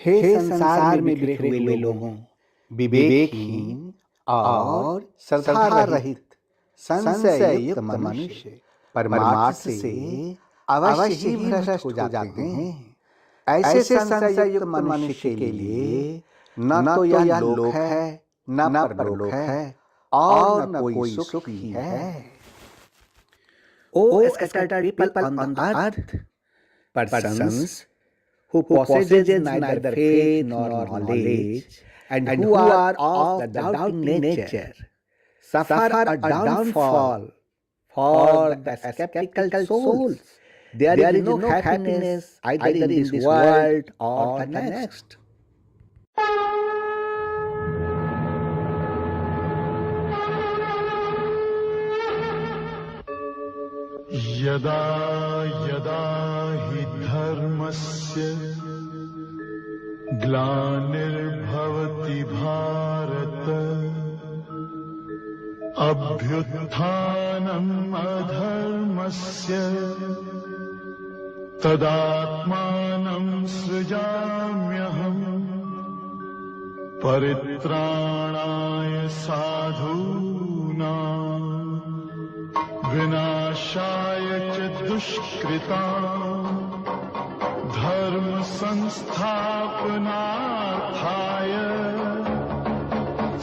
हे संसार में बिखरे हुए लोगों, विवेकहीन और श्रद्धा रहित संशय युक्त मनुष्य परमार्थ से अवश्य ही भ्रष्ट हो जाते हैं। ऐसे संशय युक्त मनुष्य के लिए न तो यह लोक है, न परलोक है, और न कोई सुख ही है। O scattered people on the earth, persons who possess neither faith nor knowledge, and who are of the doubting nature, suffer a downfall for the skeptical souls. There is no happiness either in this world or the next. यदा यदा हि धर्मस्य ग्लानिर्भवति भारत अभ्युत्थानम् अधर्मस्य तदात्मानं सृजाम्यहम् परित्राणाय साधूनां विनाशाय च दुष्कृतां धर्म संस्थापनार्थाय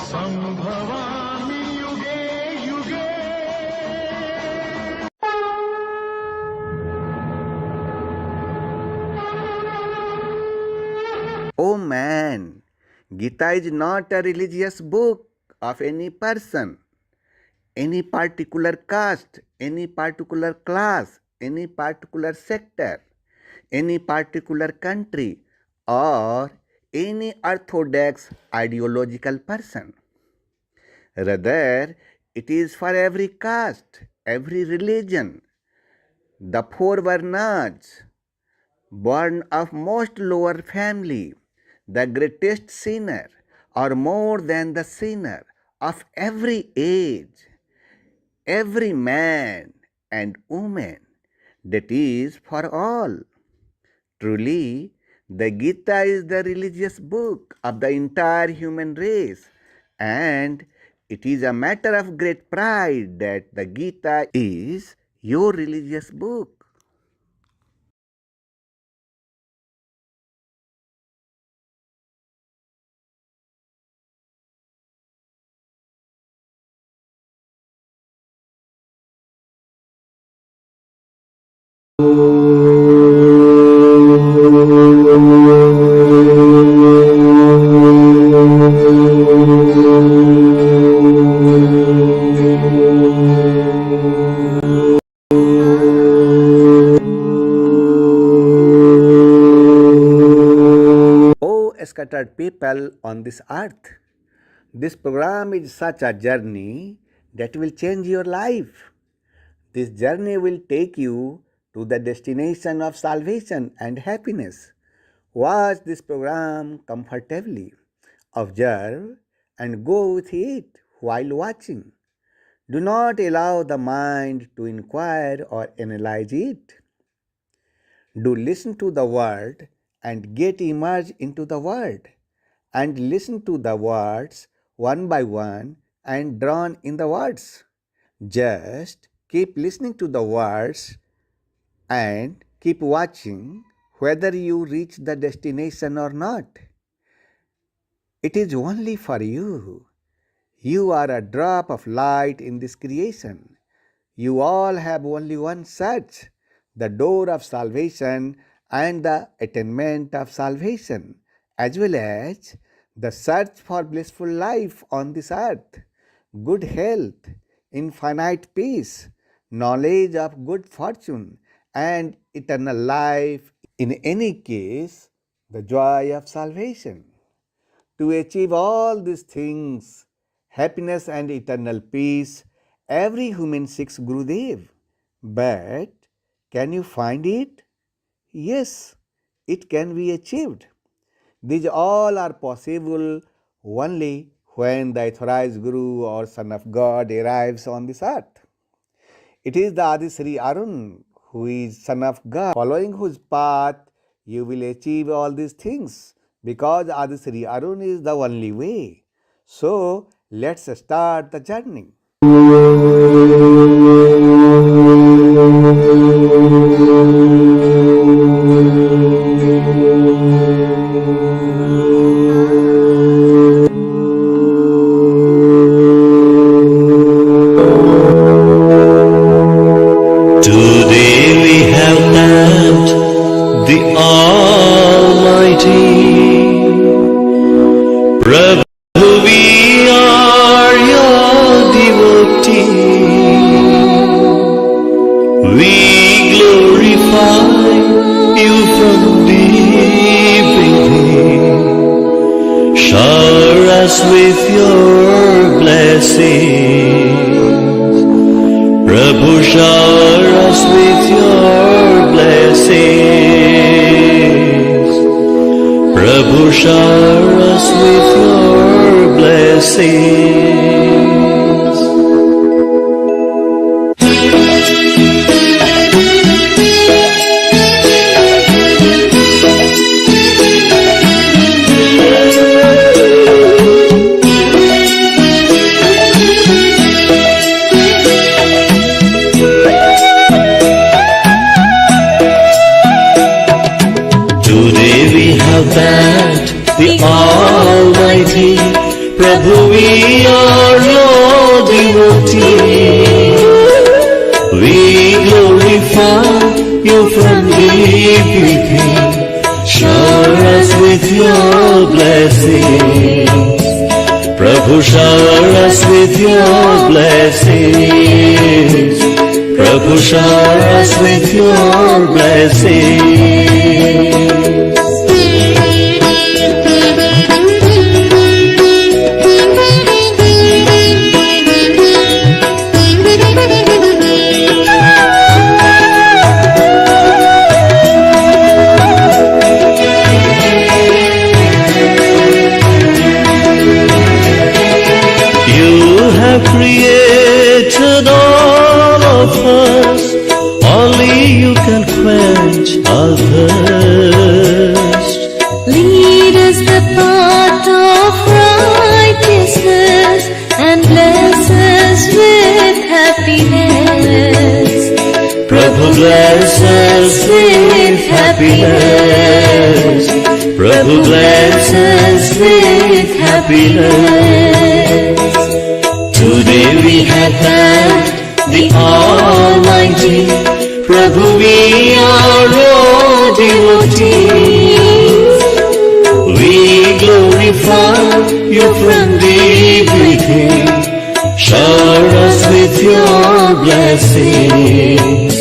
संभवामि युगे युगे। Oh man, Gita is not a religious book of any person, any particular caste, any particular class, any particular sector, any particular country, or any orthodox ideological person. Rather, it is for every caste, every religion, the four varnas, born of most lower family, the greatest sinner, or more than the sinner, of every age, every man and woman, that is for all. Truly, the Gita is the religious book of the entire human race, and it is a matter of great pride that the Gita is your religious book. Scattered people on this earth. This program is such a journey that will change your life. This journey will take you to the destination of salvation and happiness. Watch this program comfortably. Observe and go with it while watching. Do not allow the mind to inquire or analyze it. Do listen to the word and get immersed into the word, and listen to the words one by one and drown in the words. Just keep listening to the words and keep watching whether you reach the destination or not. It is only for you. You are a drop of light in this creation. You all have only one search, the door of salvation and the attainment of salvation, as well as the search for blissful life on this earth, good health, infinite peace, knowledge of good fortune, and eternal life. In any case, the joy of salvation. To achieve all these things, happiness and eternal peace, every human seeks Gurudev. But can you find it? Yes, it can be achieved. These all are possible only when the authorized Guru or Son of God arrives on this earth. It is the Adi Sri Arun who is Son of God, following whose path you will achieve all these things. because Adi Sri Arun is the only way. So let's start the journey. Today we have thanked the Almighty. Prabhu, we are your devotee. We glorify you from deep within. Shower us with your blessings. Prabhu, shower us with your blessings. Prabhu, shower us with your blessings. Today we have thanked the Almighty. Prabhu, we are your devotee. We glorify you from deep within. Shower us with your blessings. Prabhu, shower us with your blessings. Prabhu, shower us with your blessings. Created all of us, only you can quench our thirst. Lead us the path of righteousness and bless us with happiness. Prabhu, bless us with happiness. Prabhu, bless us with happiness. Today we have thanked the Almighty. Prabhu, we are your devotees. We glorify you from deep within. Shower us with your blessings.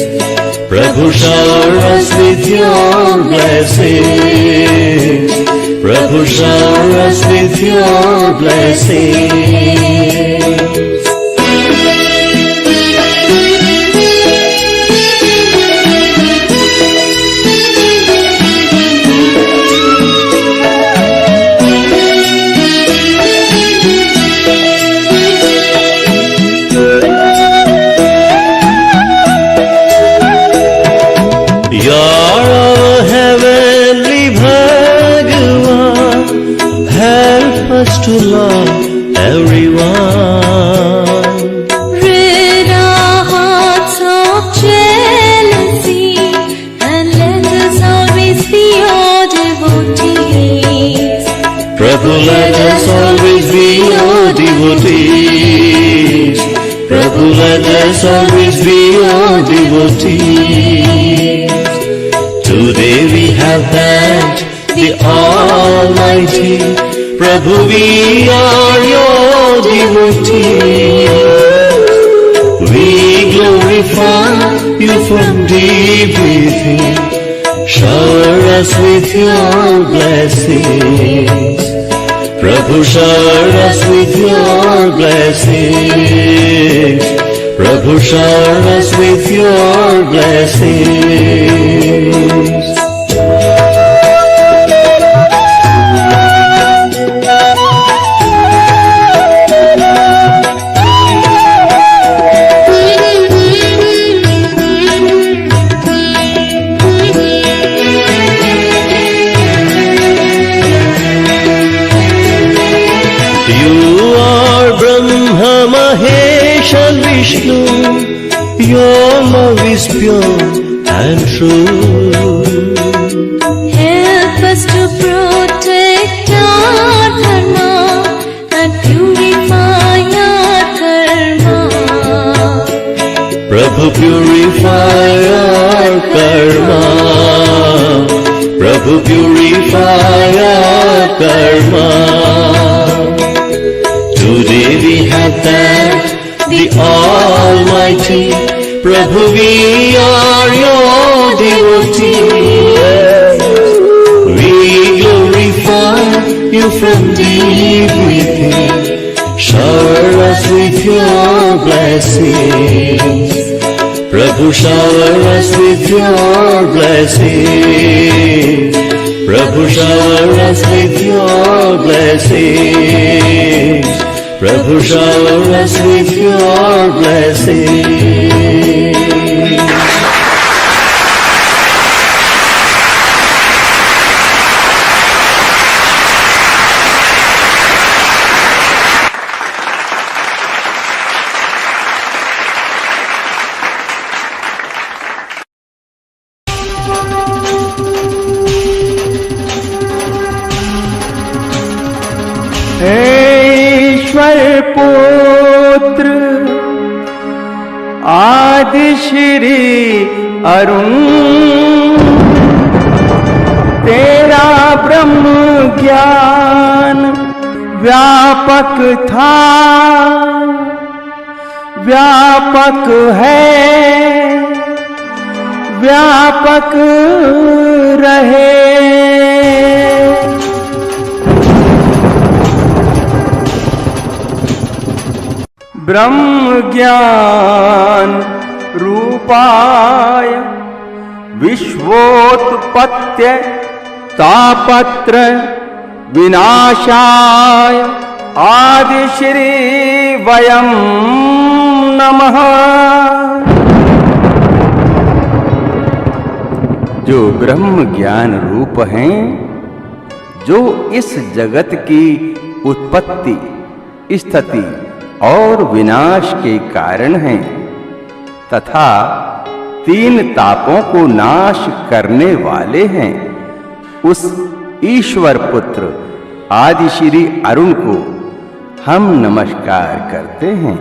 Prabhu, shower us with your blessings. Prabhu, shower us with your blessings. You're our heavenly Bhagavan. Help us to love everyone. Rid our hearts of jealousy and let us always be your devotees. Prabhu, let us always be your devotees. Prabhu, let us always be your devotees. Today we have thanked the Almighty. Prabhu, we are your devotees. We glorify you from deep within. Shower us with your blessings. Prabhu, shower us with your blessings. Prabhu, shower us with your blessings. Mahesh and Vishnu, your love is pure and true. Help us to protect our dharma and purify our karma. Prabhu, purify our karma. Prabhu, purify our karma. Today we have thanked the Almighty. Prabhu, we are your devotees. We glorify you from deep within. Shower us with your blessings. Prabhu, shower us with your blessings. Prabhu, shower us with your blessings. Prabhu, shower us with your blessings. ईश्वर पुत्र आदि श्री अरुण, तेरा ब्रह्म ज्ञान व्यापक था, व्यापक है, व्यापक रहे। ब्रह्म ज्ञान रूपाय विश्वोत्पत्त्य तापत्र विनाशाय आदि श्री वयं नमः। जो ब्रह्म ज्ञान रूप हैं, जो इस जगत की उत्पत्ति, स्थिति और विनाश के कारण हैं तथा तीन तापों को नाश करने वाले हैं, उस ईश्वर पुत्र आदि श्री अरुण को हम नमस्कार करते हैं।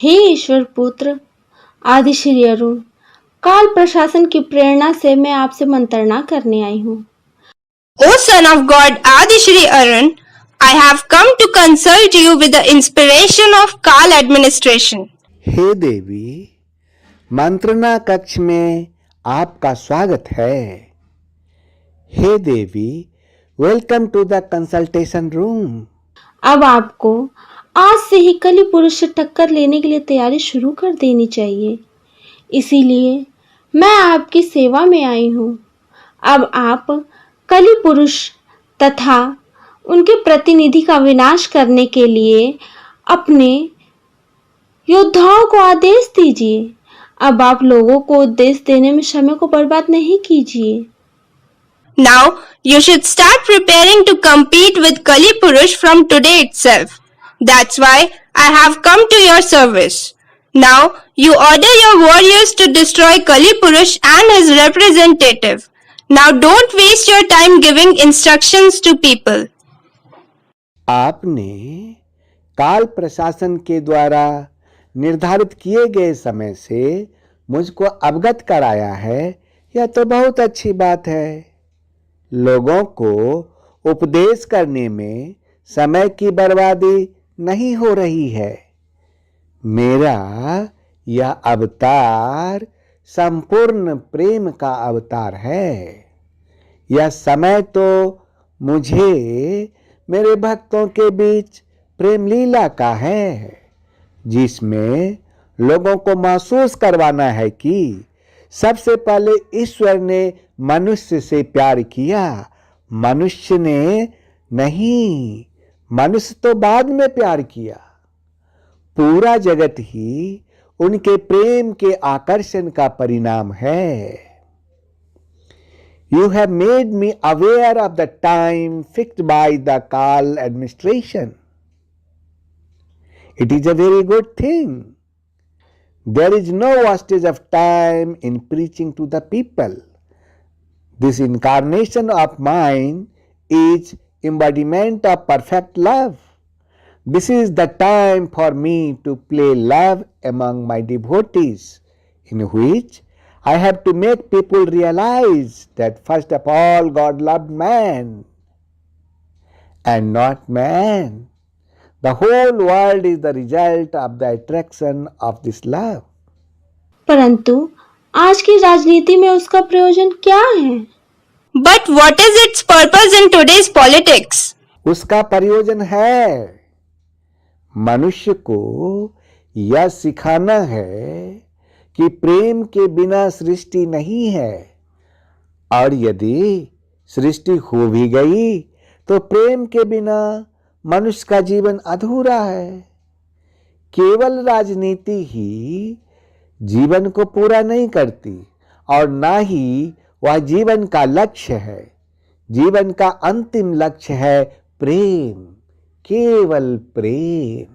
हे ईश्वर पुत्र आदि श्री अरुण, काल प्रशासन की प्रेरणा से मैं आपसे मंत्रणा करने आई हूँ। O son of God Adi Shri Arun, I have come to consult you with the inspiration of Kal administration. हे देवी, मंत्रणा कक्ष में आपका स्वागत है। हे देवी, welcome to the consultation room. अब आपको आज से ही कली पुरुष से टक्कर लेने के लिए तैयारी शुरू कर देनी चाहिए, इसीलिए मैं आपकी सेवा में आई हूँ। अब आप कली पुरुष तथा उनके प्रतिनिधि का विनाश करने के लिए अपने योद्धाओं को आदेश दीजिए। अब आप लोगों को उपदेश देने में समय को बर्बाद नहीं कीजिए। Now you should start preparing to compete with Kali Purush from today itself. That's why I have come to your service. Now you order your warriors to destroy Kali Purush and his representative. Now don't waste your time giving instructions to people. आपने काल प्रशासन के द्वारा निर्धारित किए गए समय से मुझको अवगत कराया है, यह तो बहुत अच्छी बात है। लोगों को उपदेश करने में समय की बर्बादी नहीं हो रही है। मेरा यह अवतार संपूर्ण प्रेम का अवतार है। यह समय तो मुझे मेरे भक्तों के बीच प्रेम लीला का है, जिसमें लोगों को महसूस करवाना है कि सबसे पहले ईश्वर ने मनुष्य से प्यार किया, मनुष्य ने नहीं, मनुष्य तो बाद में प्यार किया। पूरा जगत ही उनके प्रेम के आकर्षण का परिणाम है। You have made me aware of the time fixed by the Kal administration. It is a very good thing. There is no wastage of time in preaching to the people. This incarnation of mine is embodiment of perfect love. This is the time for me to play love among my devotees, in which I have to make people realize that first of all God loved man and not man. The whole world is the result of the attraction of this love. परंतु आज की राजनीति में उसका प्रयोजन क्या है? But what is its purpose in today's politics? उसका प्रयोजन है मनुष्य को यह सिखाना है कि प्रेम के बिना सृष्टि नहीं है, और यदि सृष्टि हो भी गई तो प्रेम के बिना मनुष्य का जीवन अधूरा है। केवल राजनीति ही जीवन को पूरा नहीं करती और ना ही वह जीवन का लक्ष्य है। जीवन का अंतिम लक्ष्य है प्रेम, केवल प्रेम,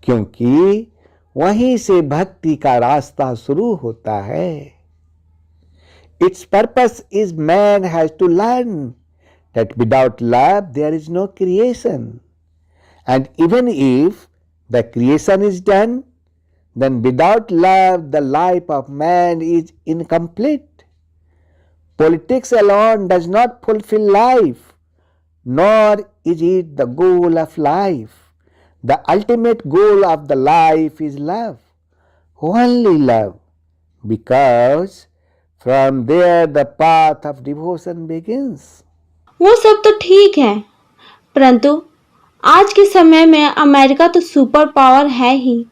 क्योंकि वहीं से भक्ति का रास्ता शुरू होता है। Its purpose is man has to learn that without love there is no creation, and even if the creation is done, then without love the life of man is incomplete. Politics alone does not fulfill life, nor is it the goal of life. The ultimate goal of the life is love, only love, because from there the path of devotion begins. वो सब तो ठीक है, परंतु आज के समय में अमेरिका तो सुपर पावर है ही,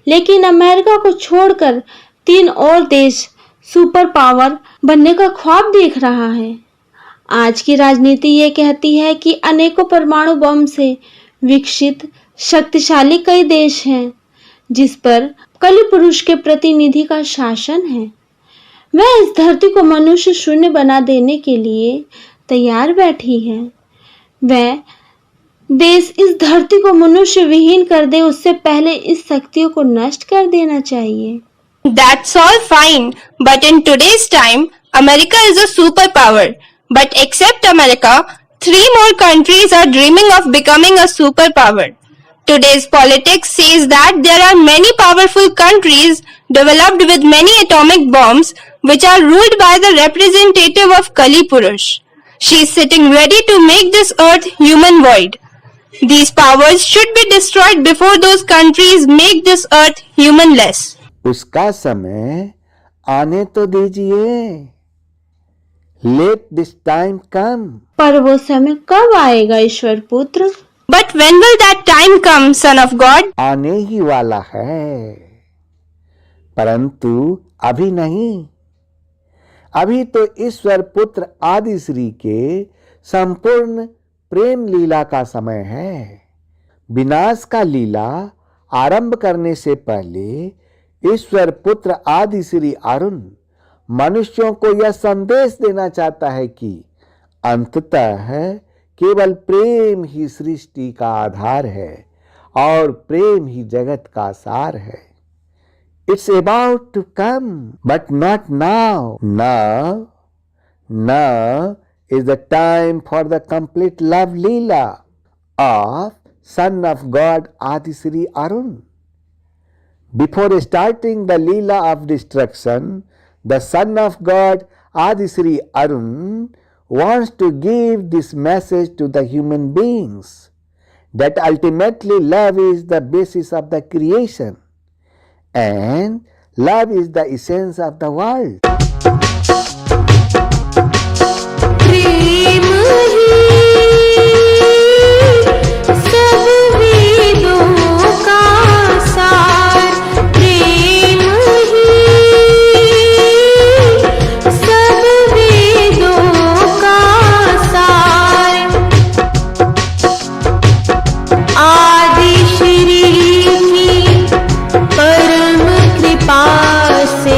लेकिन अमेरिका को छोड़कर 3 और देश सुपर पावर बनने का ख्वाब देख रहा है। आज की राजनीति ये कहती है कि अनेकों परमाणु बम से विकसित शक्तिशाली कई देश हैं जिस पर कली पुरुष के प्रतिनिधि का शासन है। वह इस धरती को मनुष्य शून्य बना देने के लिए तैयार बैठी है। वह देश इस धरती को मनुष्य विहीन कर दे, उससे पहले इस शक्तियों को नष्ट कर देना चाहिए। That's all fine, but in today's time, America is a superpower. But except America, 3 more countries are dreaming of becoming a superpower. Today's politics says that there are many powerful countries developed with many atomic bombs which are ruled by the representative of Kali Purush. She is sitting ready to make this earth human void. These powers should be destroyed before those countries make this earth humanless. उसका समय आने तो दीजिए। Let this time come. पर वो समय कब आएगा ईश्वर पुत्र? But when will that time come, Son of God? आने ही वाला है, परंतु अभी नहीं। अभी तो ईश्वर पुत्र आदि श्री के संपूर्ण प्रेम लीला का समय है। विनाश का लीला आरंभ करने से पहले ईश्वर पुत्र आदि श्री अरुण मनुष्यों को यह संदेश देना चाहता है कि अंततः केवल प्रेम ही सृष्टि का आधार है और प्रेम ही जगत का सार है। It's about to come, but not now. Now is the time for the complete love Leela of Son of God Adisri Arun. Before starting the Leela of destruction, the Son of God Adisri Arun wants to give this message to the human beings, that ultimately love is the basis of the creation and love is the essence of the world. से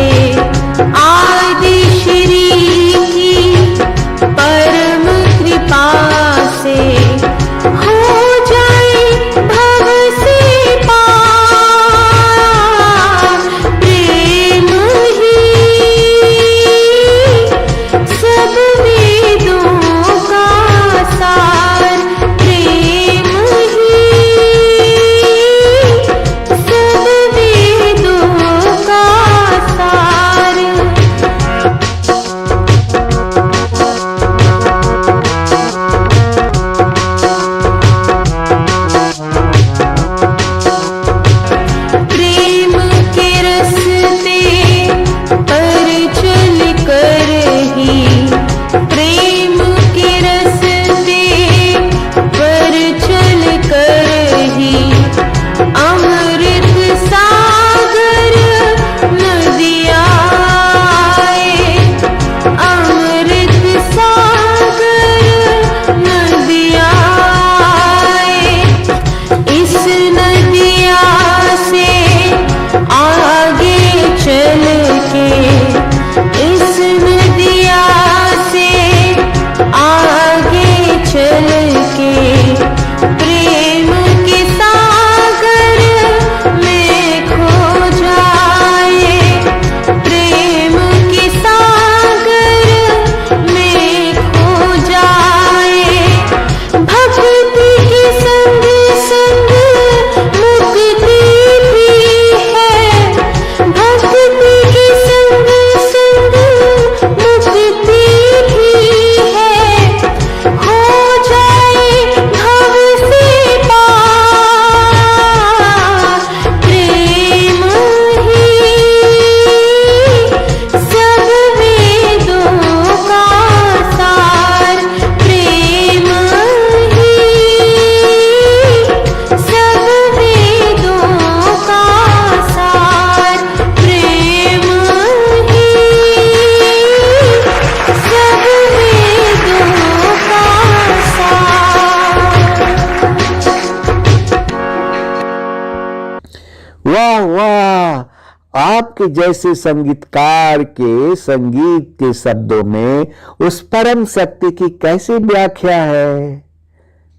आपके जैसे संगीतकार के संगीत के शब्दों में उस परम शक्ति की कैसे व्याख्या है?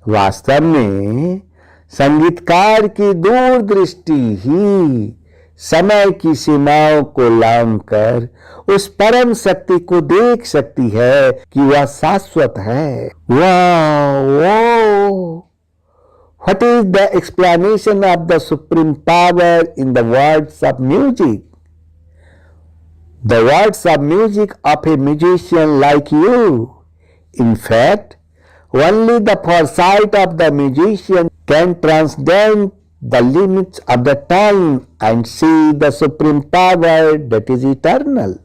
वास्तव में संगीतकार की दूरदृष्टि ही समय की सीमाओं को लांघकर उस परम शक्ति को देख सकती है कि वह शाश्वत है। वाह! What is the explanation of the supreme power in the words of music? The words of music of a musician like you. In fact, only the foresight of the musician can transcend the limits of the time and see the supreme power that is eternal.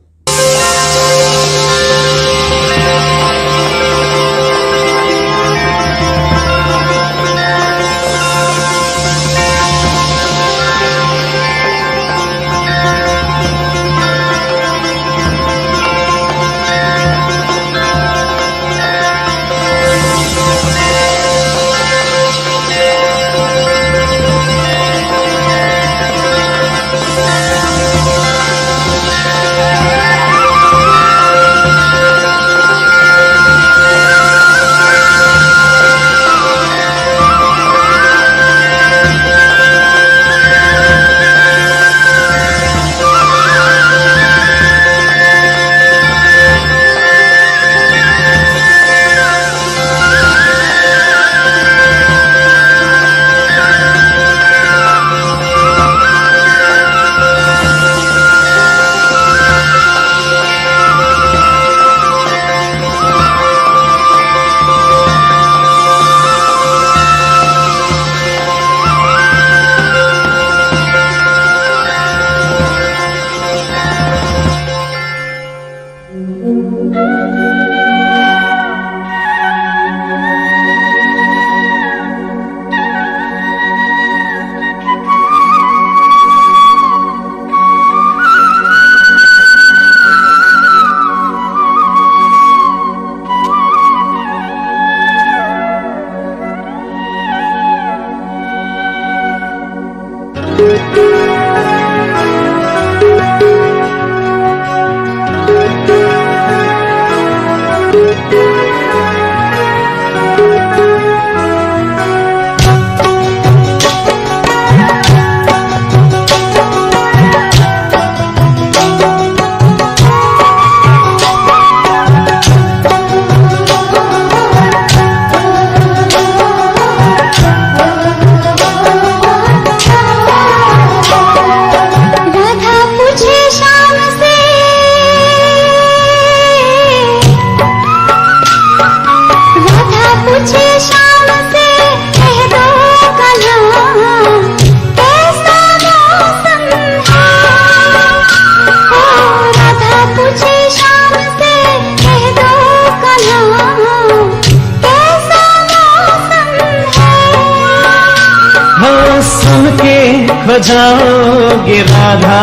बजाओगे Radha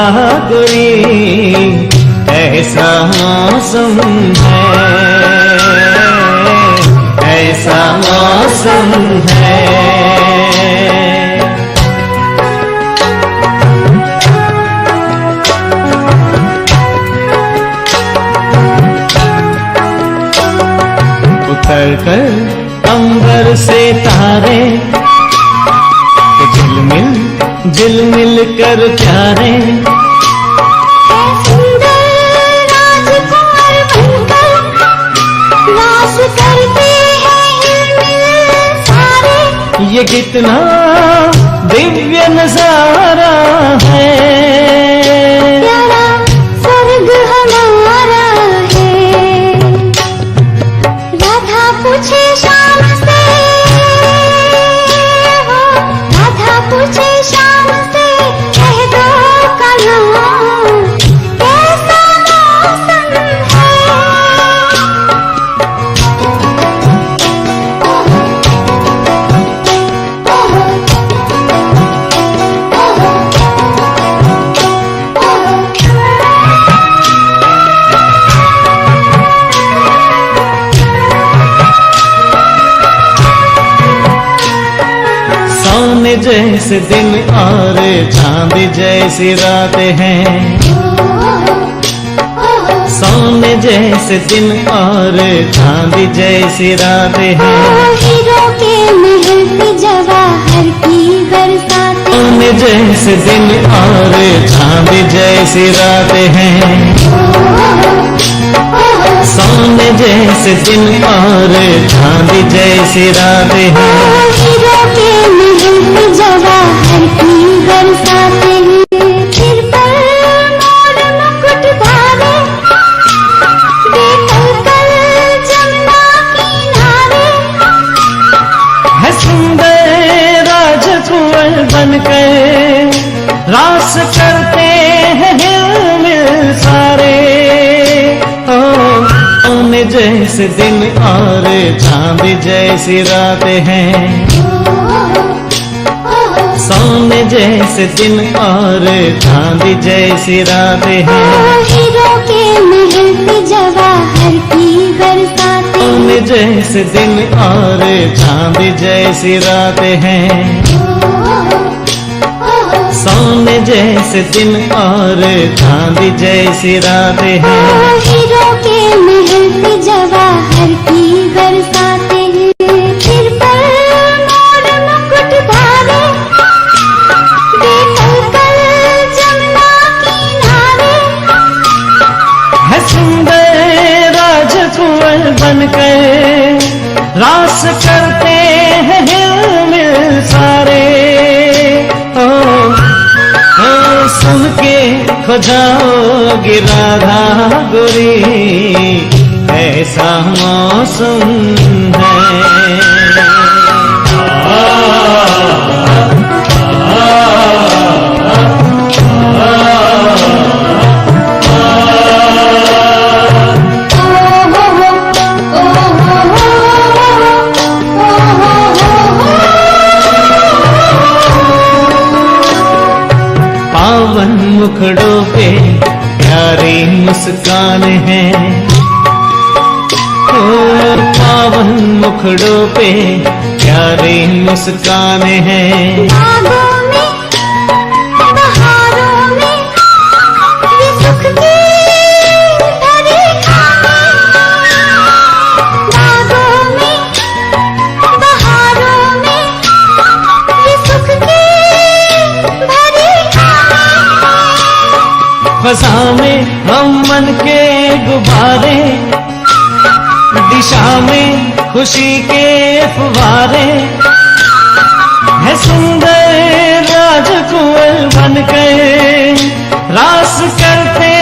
गोरी, ऐसा मौसम है, ऐसा मौसम है। उतर कर अंबर से तारे दिल मिल कर प्यारे, राजकुमार बनकर नाच करते हैं सारे। ये कितना दिव्य नजारा है, प्यारा स्वर्ग हमारा है। राधा पूछे शाम से, राधा पूछे शाम से, कह दो कन्हा कैसा मौसम है। जैसे दिन और चांद जैसी रात हैं, सोने जैसे दिन और चांद जैसी रात हैं, हीरो के महल पे जवाहर की बरसात, सोने जैसे दिन और चांद जैसी रात हैं, सोने जैसे दिन और चांद जैसी रात हैं, हीरो के महल पे जवाहर की बरसात, सिर पर मोर मुकुट धारे, देखल कल जमुना किनारे, है सुंदर राजकुंवर बनकर रास करते हैं हिलमिल सारे, सोने जैसे दिन और चांद जैसी रात हैं, सोने जैसे दिन और चांद जैसी रात हैं, हीरो के महल पे जवाहर की बरसात, सोने जैसे दिन और चांद जैसी रात हैं, सोने जैसे दिन और चांद जैसी रात हैं, हीरो के महल पे जवाहर की बरसात, सिर पर मोर मुकुट धारे, देखल कल जमुना किनारे, है सुंदर राजकुंवर बनकर रास करते हैं हिलमिल सारे, सुन के खो जाओगे राधा गोरी, ऐसा मौसम है। पावन मुखड़ों पे प्यारी मुस्कान है, पावन मुखड़ों पे प्यारी मुस्कान है, बागों में बहारों में ये सुख की भरी खाने, बागों में बहारों में ये सुख की भरी खाने, फसा में हम मन के गुब्बारे, दिशा में खुशी के फुवारे, है सुंदर राजकुंवर बनकर रास करते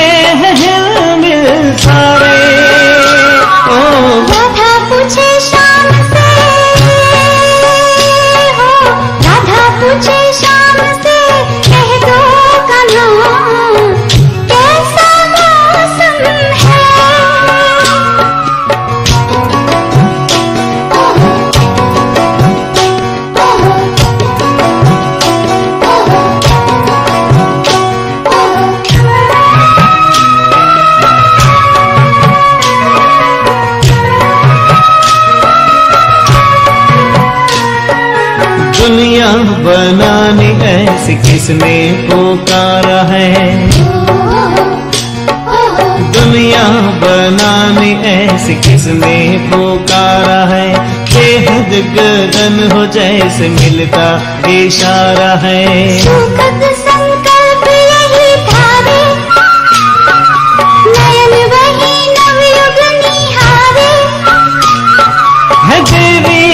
हैं हिलमिल सारे, राधा पूछे शाम से, हो राधा पूछे शाम से, कह दो कन्हा कैसा मौसम है, दुनिया बनानी ऐसी किसने पुकारा है, दुनिया बनानी ऐसी किसने पुकारा है, बेहद गगन हो जैसे मिलता इशारा है, सुखद संकल्प यही धारे, नयन वही नवयुग निहारे, है देवी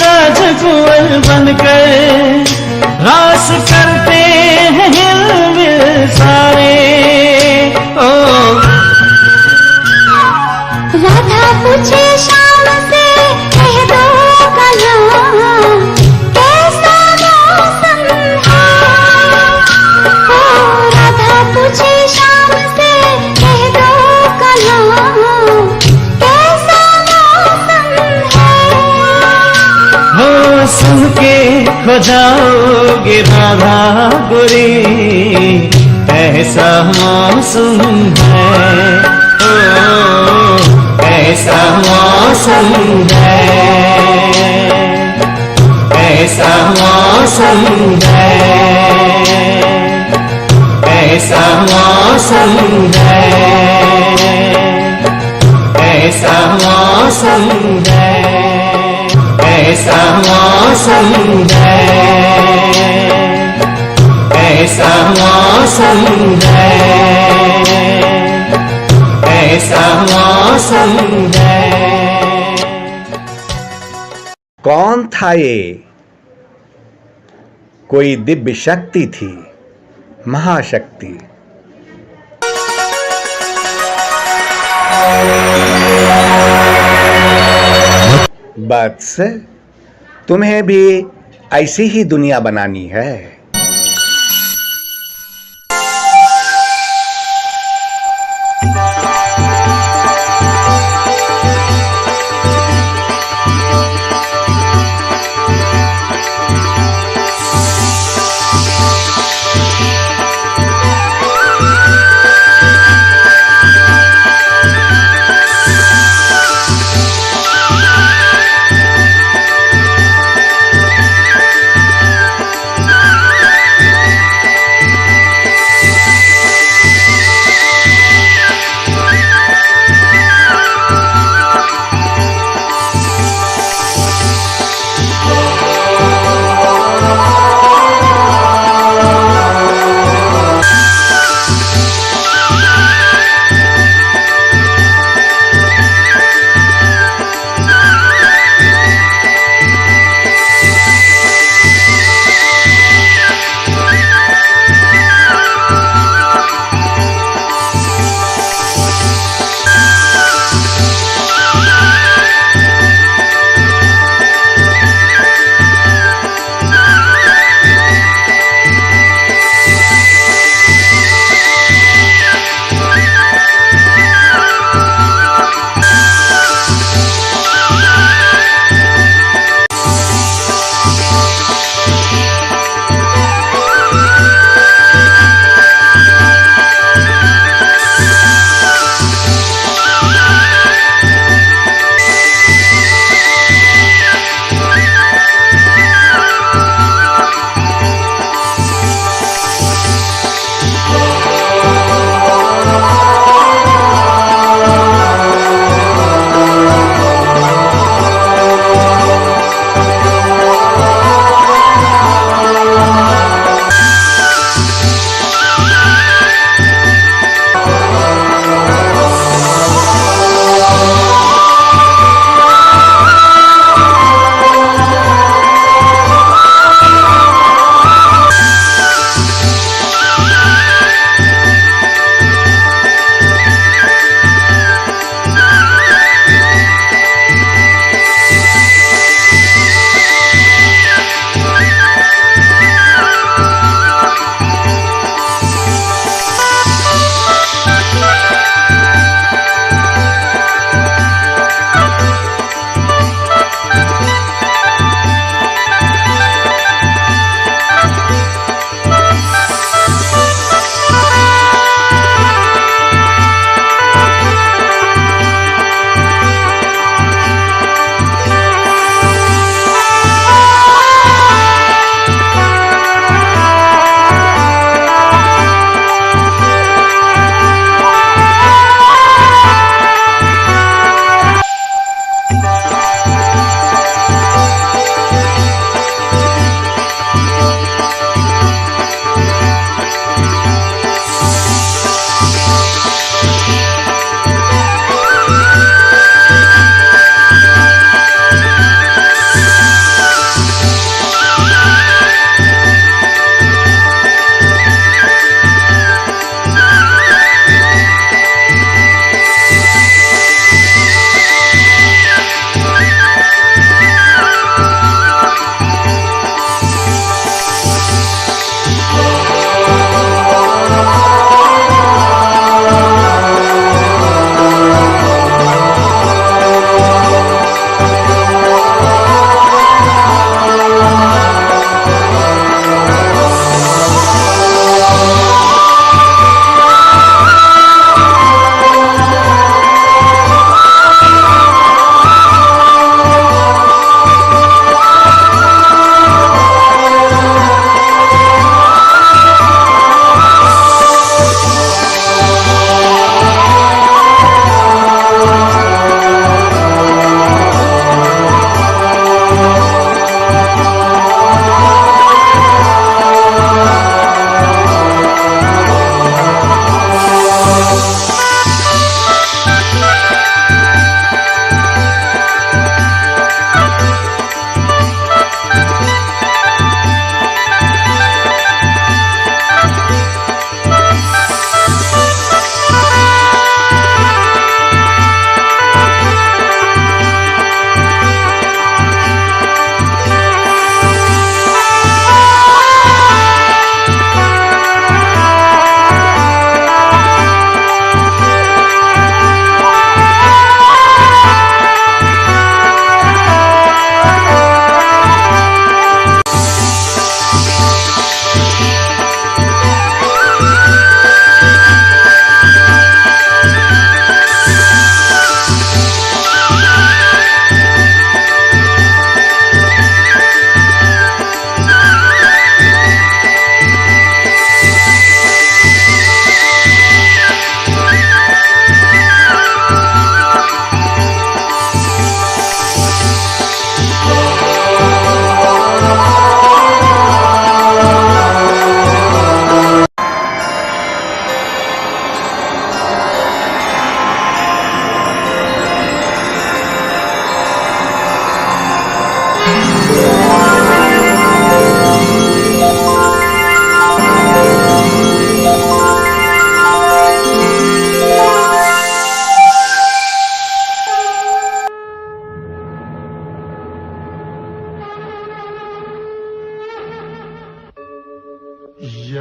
राजकुंवर बनकर रास करते हैं हिलमिल सारे, राधा पूछे शाम से, कह दो कन्हा कैसा मौसम है, हो राधा पूछे शाम से, कह दो कन्हा कैसा मौसम है, हो सुन के खो जाओगे राधा गोरी, ऐसा मौसम है, ऐसा मौसम है, ऐसा मौसम मौसम है, ऐसा मौसम है, ऐसा मौसम है, ऐसा मौसम है, ऐसा मौसम है, ऐसा मौसम है। कौन था ये? कोई दिव्य शक्ति थी, महाशक्ति। बस तुम्हें भी ऐसी ही दुनिया बनानी है।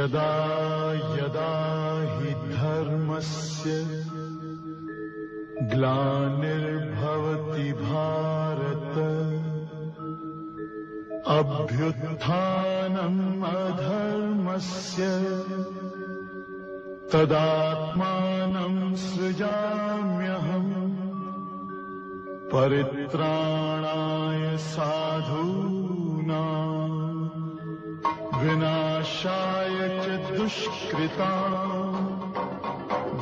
यदा यदा हि धर्मस्य ग्लानिर्भवति भारत अभ्युत्थानम् अधर्मस्य तदात्मानं सृजाम्यहम् परित्राणाय साधूनां विनाशाय च दुष्कृतां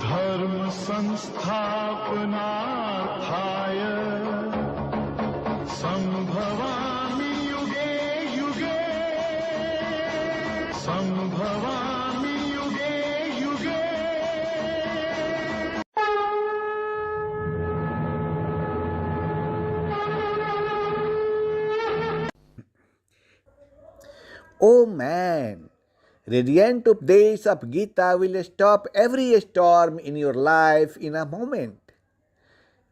धर्म संस्थापनार्थाय संभवामि युगे युगे संभवामि युगे युगे Oh man, radiant Updesh of Gita will stop every storm in your life in a moment.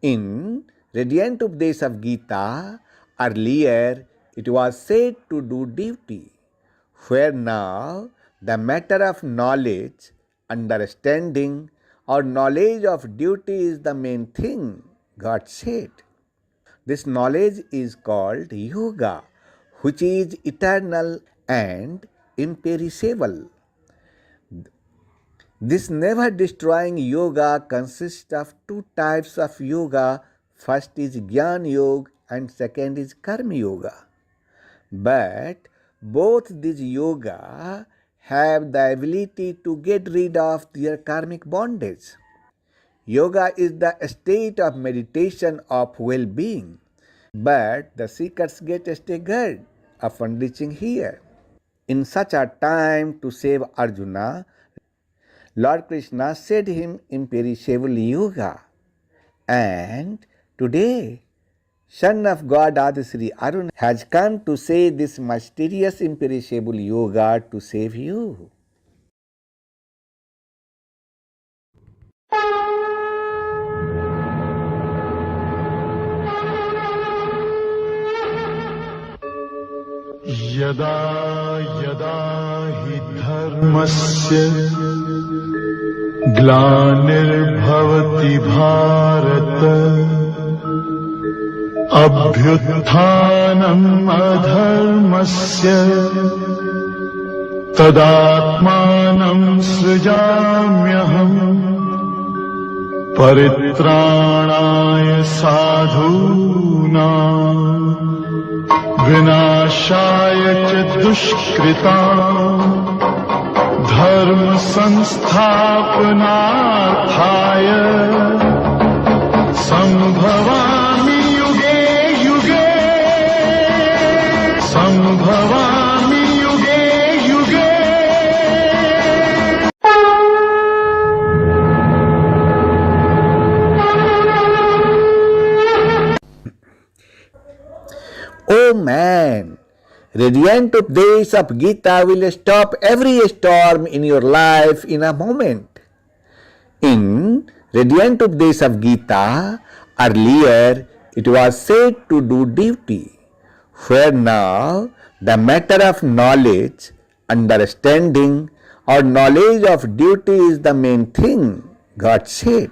In radiant Updesh of Gita, earlier it was said to do duty, where now the matter of knowledge, understanding, or knowledge of duty is the main thing, God said. This knowledge is called yoga, which is eternal and imperishable. This never destroying yoga consists of two types of yoga. First is Jnana Yoga and second is Karma Yoga. But both these yoga have the ability to get rid of their karmic bondage. Yoga is the state of meditation of well-being, but the seekers get staggered upon reaching here. In such a time, to save Arjuna, Lord Krishna said him imperishable yoga. And today, Son of God Adisri Arun has come to say this mysterious imperishable yoga to save you. यदा यदा हि धर्मस्य ग्लानिर्भवति भारत अभ्युत्थानम् अधर्मस्य तदात्मानं सृजाम्यहम् परित्राणाय साधूनां विनाशाय च दुष्कृतां धर्म संस्थापनार्थाय संभवामि युगे युगे संभवामि युगे युगे Oh man, radiant Updesh of Gita will stop every storm in your life in a moment. In radiant Updesh of Gita, earlier it was said to do duty, where now the matter of knowledge, understanding, or knowledge of duty is the main thing, God said.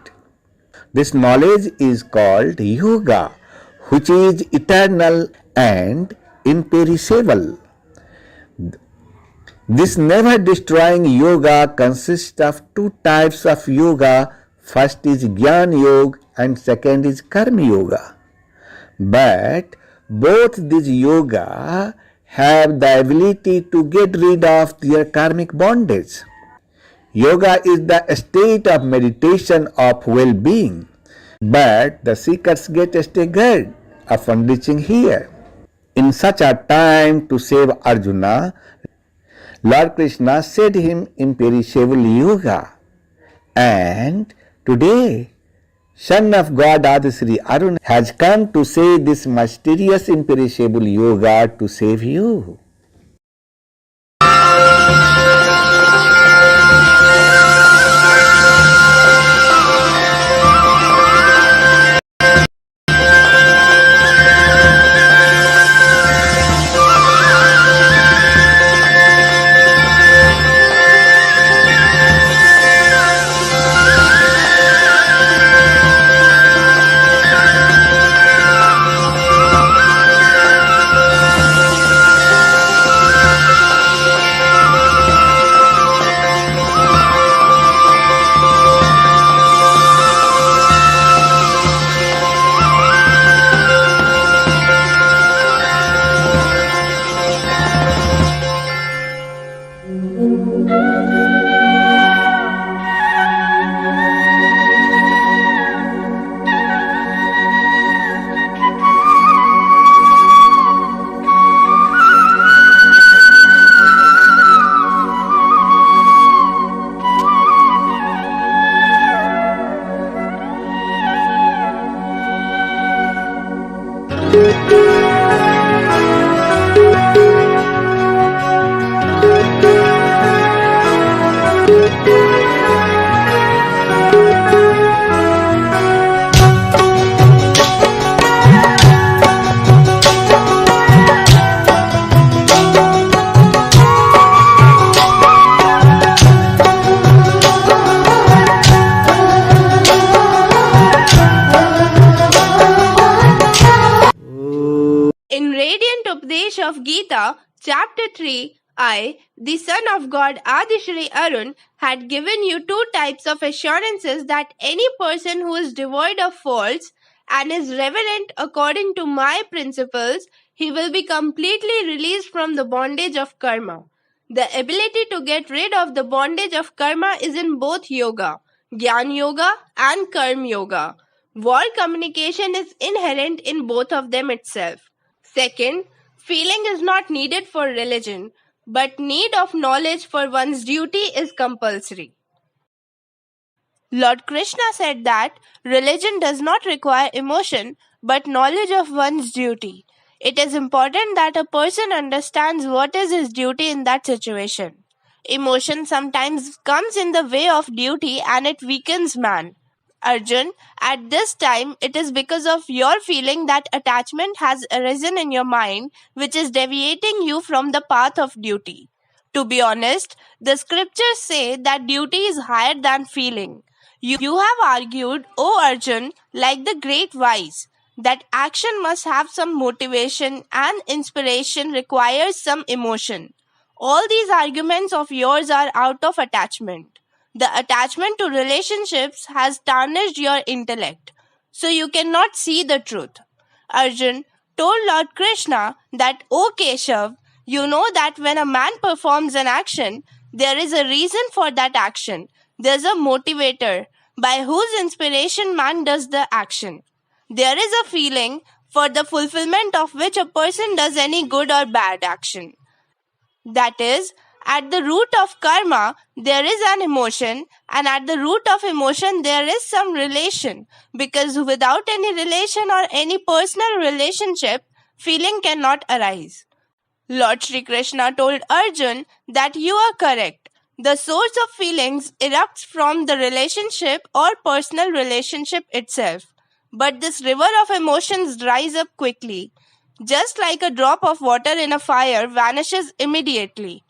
This knowledge is called yoga, which is eternal and imperishable. This never destroying yoga consists of two types of yoga. First is Jnana Yoga and second is Karma Yoga. But both these yoga have the ability to get rid of their karmic bondage. Yoga is the state of meditation of well-being, but the seekers get staggered upon reaching here. In such a time, to save Arjuna, Lord Krishna said him imperishable yoga. And today, Son of God Adisri Arun has come to say this mysterious imperishable yoga to save you. In Radiant Updesh of Gita, chapter 3, I, the son of God Adishri Arun, had given you two types of assurances that any person who is devoid of faults and is reverent according to my principles, he will be completely released from the bondage of karma. The ability to get rid of the bondage of karma is in both yoga, Gyan Yoga and Karma Yoga. Word communication is inherent in both of them itself. Second, feeling is not needed for religion, but need of knowledge for one's duty is compulsory. Lord Krishna said that religion does not require emotion, but knowledge of one's duty. It is important that a person understands what is his duty in that situation. Emotion sometimes comes in the way of duty and it weakens man. Arjun, at this time, it is because of your feeling that attachment has arisen in your mind, which is deviating you from the path of duty. To be honest, the scriptures say that duty is higher than feeling. You have argued, O Arjun, like the great wise, that action must have some motivation and inspiration requires some emotion. All these arguments of yours are out of attachment. The attachment to relationships has tarnished your intellect, so you cannot see the truth. Arjun told Lord Krishna that, O Keshav, you know that when a man performs an action, there is a reason for that action. There's a motivator by whose inspiration man does the action. There is a feeling for the fulfillment of which a person does any good or bad action. That is, at the root of karma, there is an emotion, and at the root of emotion, there is some relation. Because without any relation or any personal relationship, feeling cannot arise. Lord Shri Krishna told Arjun that you are correct. The source of feelings erupts from the relationship or personal relationship itself. But this river of emotions dries up quickly. Just like a drop of water in a fire vanishes immediately.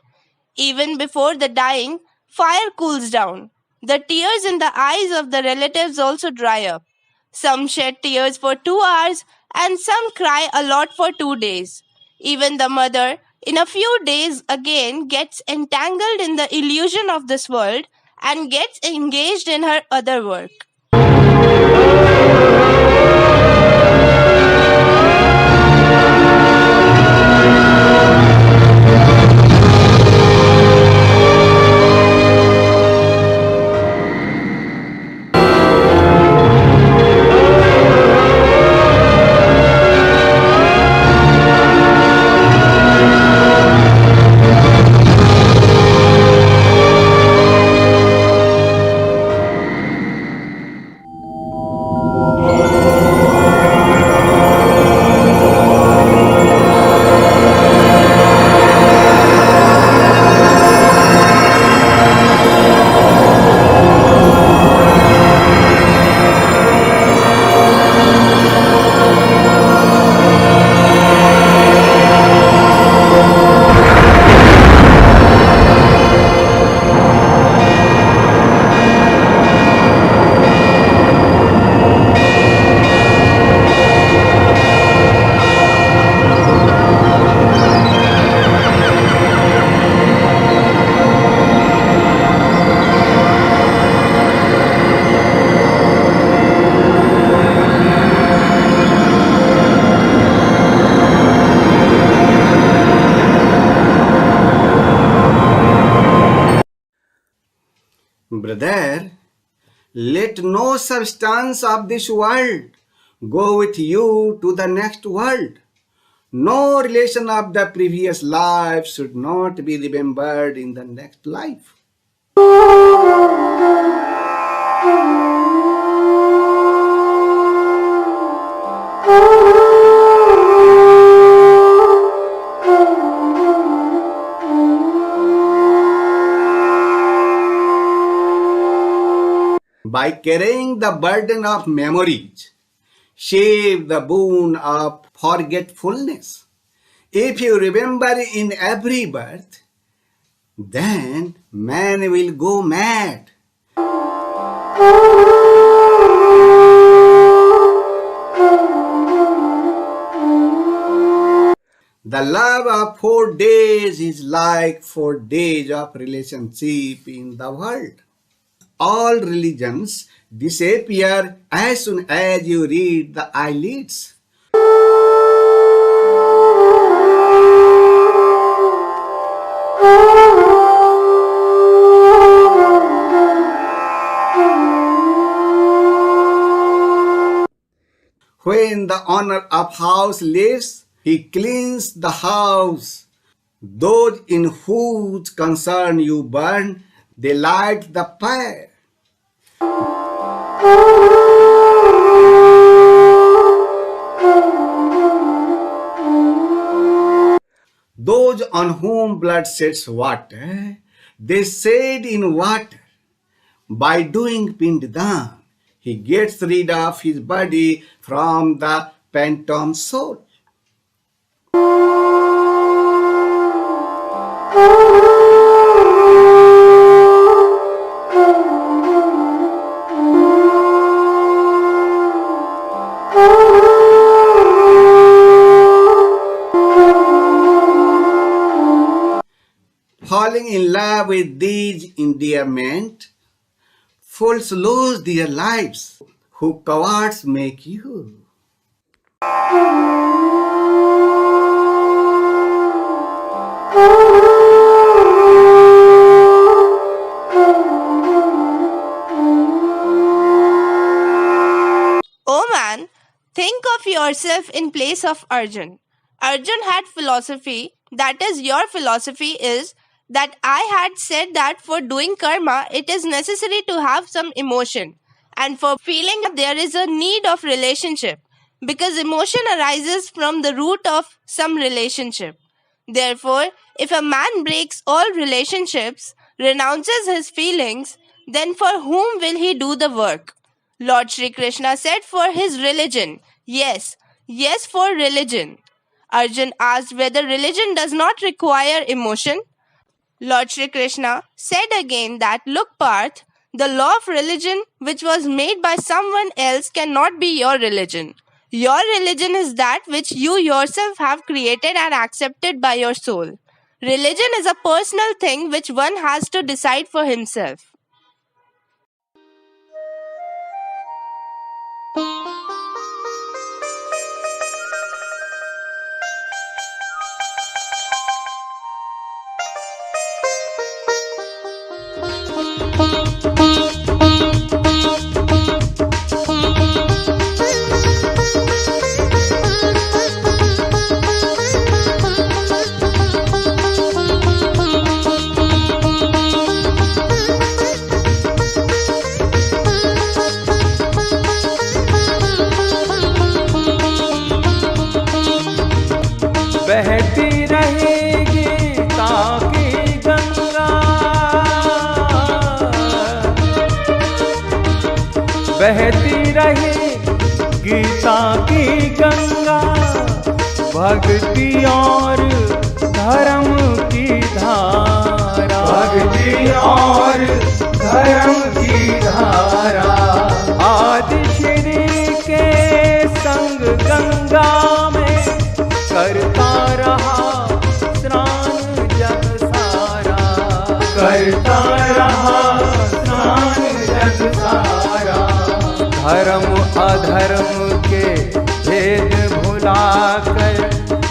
Even before the dying, fire cools down. The tears in the eyes of the relatives also dry up. Some shed tears for 2 hours and some cry a lot for 2 days. Even the mother, in a few days again, gets entangled in the illusion of this world and gets engaged in her other work. Brother, let no substance of this world go with you to the next world. No relation of the previous life should not be remembered in the next life. by carrying the burden of memories, shave the boon of forgetfulness. If you remember in every birth, then man will go mad. The love of 4 days is like 4 days of relationship in the world. All religions disappear as soon as you read the eyelids. When the owner of house leaves, he cleans the house. Those in whose concern you burn, they light the fire. Those on whom blood sheds water, they shed in water. By doing Pinddan, he gets rid of his body from the phantom soul. Falling in love with these endearment, fools lose their lives, who cowards make you. Oh man, think of yourself in place of Arjun. Arjun had philosophy, that is, your philosophy is that I had said that for doing karma, it is necessary to have some emotion, and for feeling there is a need of relationship, because emotion arises from the root of some relationship. Therefore, if a man breaks all relationships, renounces his feelings, then for whom will he do the work? Lord Shri Krishna said for his religion. Yes, for religion. Arjun asked whether religion does not require emotion. Lord Shri Krishna said again that, look Parth, the law of religion which was made by someone else cannot be your religion. Your religion is that which you yourself have created and accepted by your soul. Religion is a personal thing which one has to decide for himself. बहती रहेगी ताकि गंगा, बहती रहे गीता की गंगा, भक्ति और धर्म की धारा, भक्ति और धर्म की धारा, आदि श्री के संग गंगा में करता रहा स्नान जग सारा, करता रहा स्नान जग सारा। धर्म अधर्म के भेद भुलाकर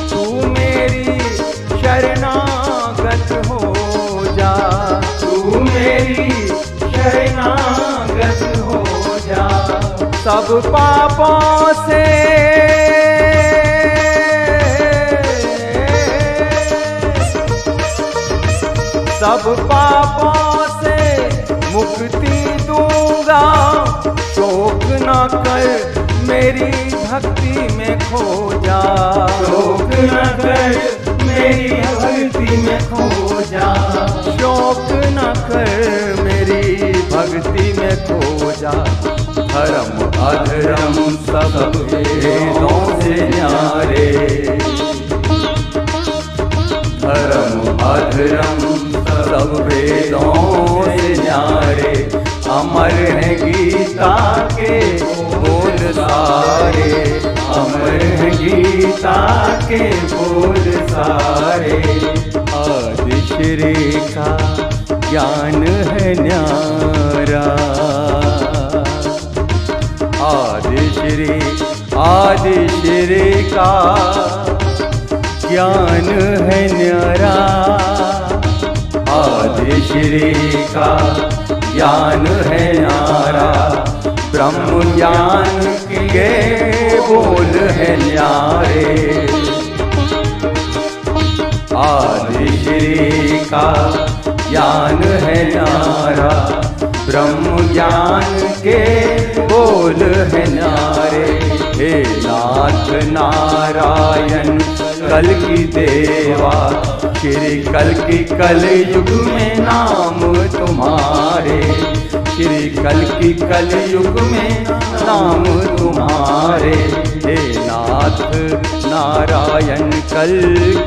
तू मेरी शरणागत हो जा, तू मेरी शरणागत हो जा। सब पापों से सब पापों से मुक्ति दूंगा, शोक न कर मेरी भक्ति में खो जा, शोक न कर मेरी भक्ति में खो जा, शोक न कर मेरी भक्ति में खो जा। धर्म अधर्म सब वेदों से न्यारे, धर्म अधर्म सब वेदों से न्यारे, अमर है गीता के बोल सारे, अमर है गीता के बोल सारे। आदि श्री का ज्ञान है न्यारा, आदि श्री का ज्ञान है न्यारा, आदि श्री का ज्ञान है न्यारा, ब्रह्म ज्ञान के बोल है न्यारे, आदि श्री का ज्ञान है न्यारा, ब्रह्म ज्ञान के बोल है न्यारे। हे नाथ नारायण कल की देवा, श्री कल की कल युग में नाम तुम्हारे, श्री कल की कल युग में नाम तुम्हारे। हे नाथ नारायण कल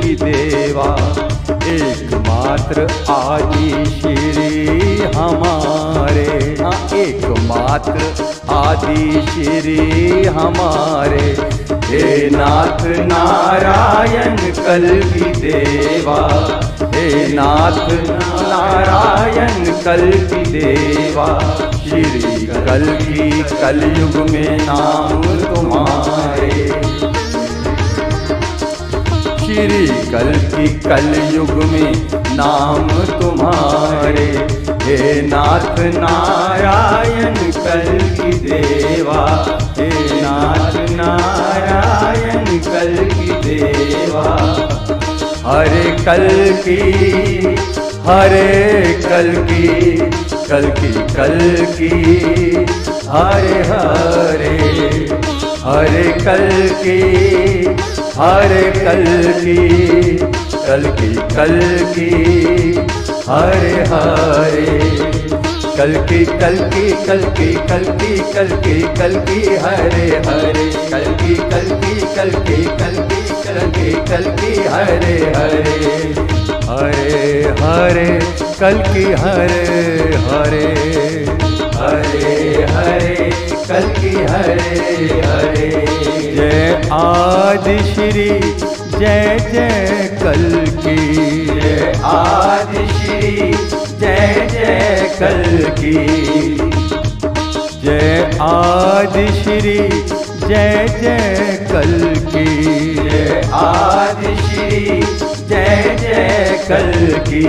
की देवा, एकमात्र आदि श्री हमारे, हाँ एकमात्र आदि श्री हमारे। हे नाथ नारायण कल की देवा, हे नाथ नारायण कल की देवा, श्री कल की कलयुग में नाम तुम्हारे, श्री कल की कलयुग में नाम तुम्हारे। हे नाथ नारायण कल की देवा, हे नाथ नारायण कल की देवा। हरे कल की, हरे कल की, कल की कल की, हरे हरे, हरे कल की, हरे कल की, कल की, हरे हरे, कल की, कल की, कल की, कल की, कल की, कल की, हरे हरे, कल की, कल की, कल की, कल की, कल की, कल की, हरे हरे, हरे हरे, कल की, हरे हरे, हरे हरे, कल की, हरे हरे। जय आदि श्री, जय जय कल की, जय आदि श्री, जय जय कल की, जय आदि श्री, जय जय कल की, जय आदि श्री, जय जय कल की,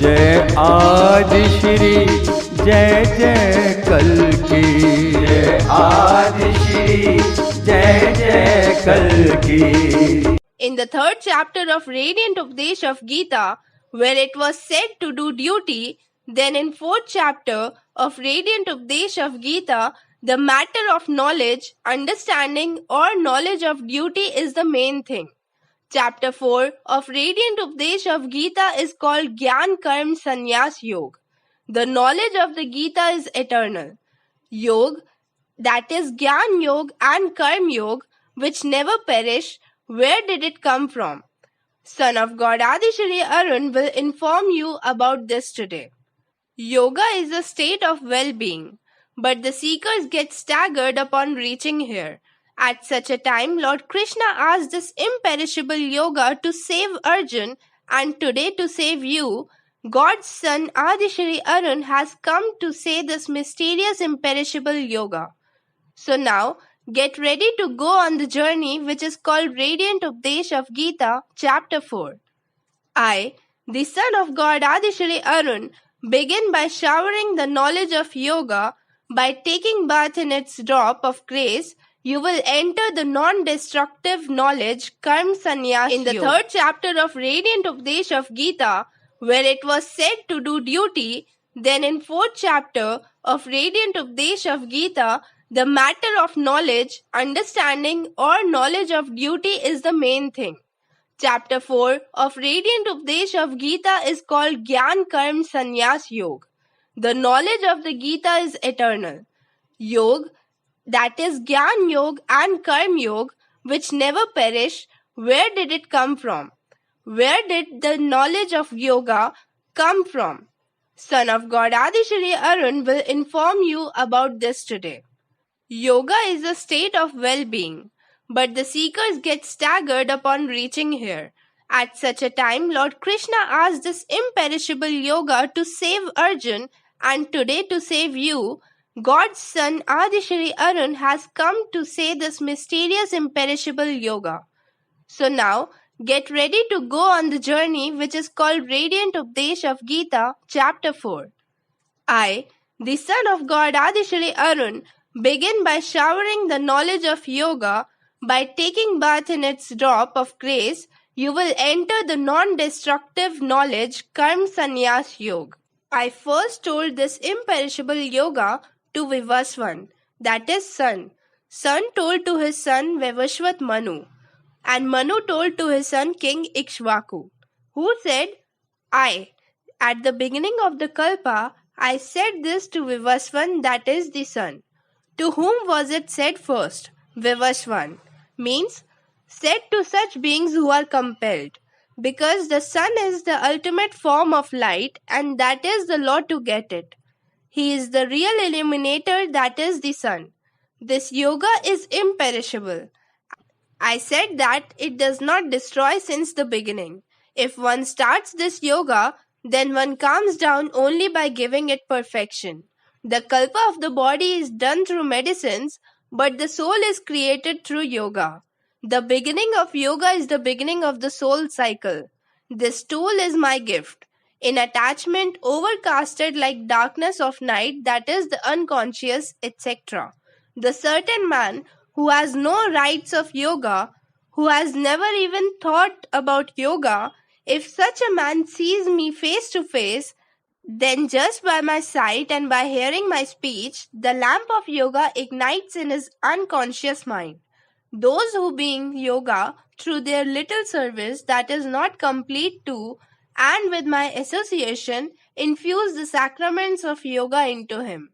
जय आदि श्री, जय जय कल की, जय आदि श्री, जय जय कल की। In the third chapter of Radiant Updesh of Gita, where it was said to do duty, then in fourth chapter of Radiant Updesh of Gita, the matter of knowledge, understanding or knowledge of duty is the main thing. Chapter 4 of Radiant Updesh of Gita is called Gyan Karm Sannyas Yog. The knowledge of the Gita is eternal. Yog, that is Gyan Yog and Karm Yog, which never perish, where did it come from? Son of God Adi Shri Arun will inform you about this today. Yoga is a state of well-being, but the seekers get staggered upon reaching here. At such a time, Lord Krishna asked this imperishable yoga to save Arjun, and today to save you, God's son Adi Shri Arun has come to say this mysterious imperishable yoga. So now, get ready to go on the journey which is called Radiant Updesh of Gita, Chapter 4. I, the son of God Adi Shri Arun, begin by showering the knowledge of yoga. By taking bath in its drop of grace, you will enter the non-destructive knowledge Karm Sannyas in the third chapter of Radiant Updesh of Gita, where it was said to do duty. Then in fourth chapter of Radiant Updesh of Gita, the matter of knowledge, understanding or knowledge of duty is the main thing. Chapter 4 of Radiant Updesh of Gita is called Gyan Karm Sannyas Yog. The knowledge of the Gita is eternal. Yog, that is Gyan Yog and Karm Yog, which never perish, where did it come from? Where did the knowledge of yoga come from? Son of God Adishri Arun will inform you about this today. Yoga is a state of well-being, but the seekers get staggered upon reaching here. At such a time, Lord Krishna asked this imperishable yoga to save Arjun, and today to save you, God's son Adishri Arun has come to say this mysterious imperishable yoga. So now, get ready to go on the journey which is called Radiant Updesh of Gita, chapter 4. I, the son of God Adishri Arun, begin by showering the knowledge of yoga. By taking bath in its drop of grace, you will enter the non-destructive knowledge Karm Sannyas Yoga. I first told this imperishable yoga to Vivaswan, that is son. Son told to his son Vivashvat Manu, and Manu told to his son King Ikshvaku, who said, at the beginning of the Kalpa, I said this to Vivaswan, that is the sun. To whom was it said first? Vivaswan means said to such beings who are compelled, because the sun is the ultimate form of light and that is the law to get it. He is the real illuminator, that is the sun. This yoga is imperishable. I said that it does not destroy since the beginning. If one starts this yoga, then one calms down only by giving it perfection. The kalpa of the body is done through medicines, but the soul is created through yoga. The beginning of yoga is the beginning of the soul cycle. This tool is my gift. In attachment overcasted like darkness of night, that is the unconscious, etc. The certain man who has no rights of yoga, who has never even thought about yoga, if such a man sees me face to face, then just by my sight and by hearing my speech, the lamp of yoga ignites in his unconscious mind. Those who being yoga through their little service that is not complete to, and with my association, infuse the sacraments of yoga into him.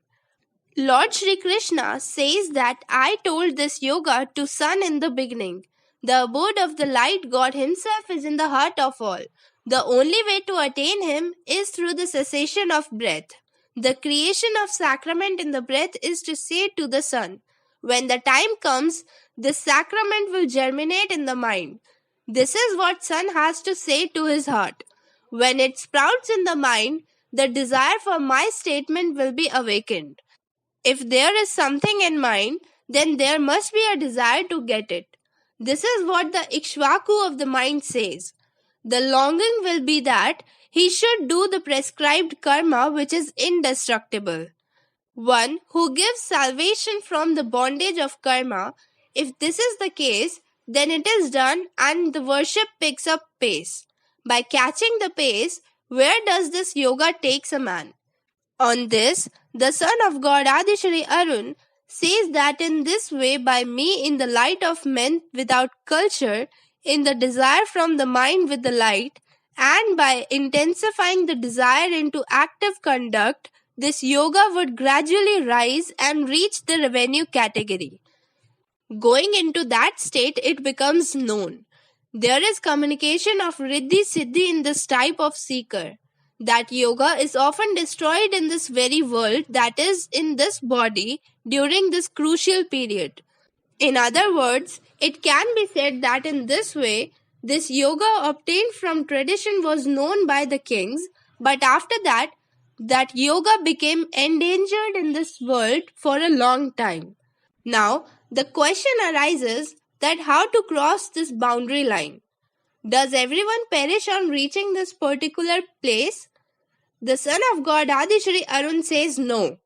Lord Shri Krishna says that I told this yoga to sun in the beginning. The abode of the light God himself is in the heart of all. The only way to attain him is through the cessation of breath. The creation of sacrament in the breath is to say to the sun, when the time comes, this sacrament will germinate in the mind. This is what sun has to say to his heart. When it sprouts in the mind, the desire for my statement will be awakened. If there is something in mind, then there must be a desire to get it. This is what the Ikshvaku of the mind says. The longing will be that he should do the prescribed karma which is indestructible. One who gives salvation from the bondage of karma, if this is the case, then it is done and the worship picks up pace. By catching the pace, where does this yoga takes a man? On this, the son of God Adishri Arun says that in this way by me in the light of men without culture, in the desire from the mind with the light, and by intensifying the desire into active conduct, this yoga would gradually rise and reach the revenue category. Going into that state, it becomes known. There is communication of Riddhi Siddhi in this type of seeker. That yoga is often destroyed in this very world, that is, in this body, during this crucial period. In other words, it can be said that in this way, this yoga obtained from tradition was known by the kings, but after that yoga became endangered in this world for a long time. Now, the question arises that how to cross this boundary line. Does everyone perish on reaching this particular place? The son of God Adishri Arun says no.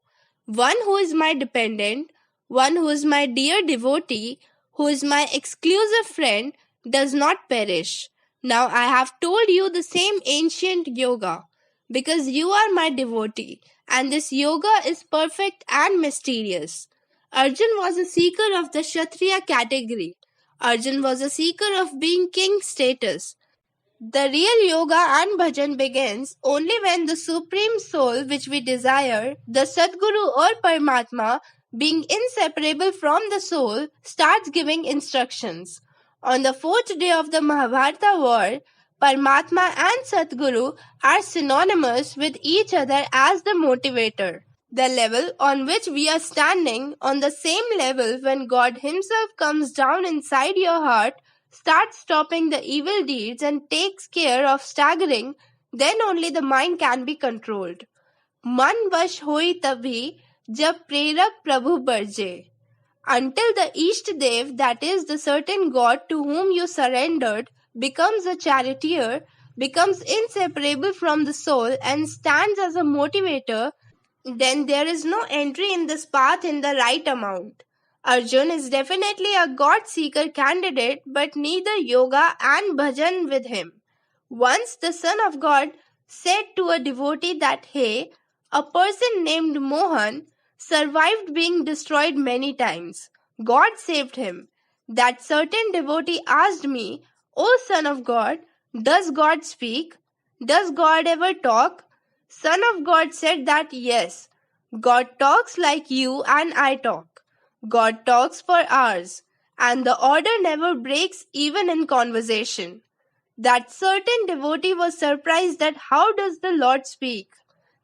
One who is my dependent, one who is my dear devotee, who is my exclusive friend, does not perish. Now I have told you the same ancient yoga, because you are my devotee, and this yoga is perfect and mysterious. Arjun was a seeker of the Kshatriya category. Arjun was a seeker of being king status. The real yoga and bhajan begins only when the supreme soul which we desire, the Sadguru or Paramatma, being inseparable from the soul, starts giving instructions. On the fourth day of the Mahabharata war, Paramatma and Satguru are synonymous with each other as the motivator. The level on which we are standing, on the same level when God Himself comes down inside your heart, starts stopping the evil deeds and takes care of staggering, then only the mind can be controlled. मन वश होई तभी जब प्रेरक प्रभु बरजे. Until the Ishtadev, that is the certain God to whom you surrendered, becomes a charioteer, becomes inseparable from the soul and stands as a motivator, then there is no entry in this path in the right amount. Arjun is definitely a God-seeker candidate, but neither yoga and bhajan with him. Once the Son of God said to a devotee that, hey, a person named Mohan survived being destroyed many times. God saved him. That certain devotee asked me, O Son of God, does God speak? Does God ever talk? Son of God said that yes, God talks like you and I talk. God talks for hours, and the order never breaks even in conversation. That certain devotee was surprised that how does the Lord speak?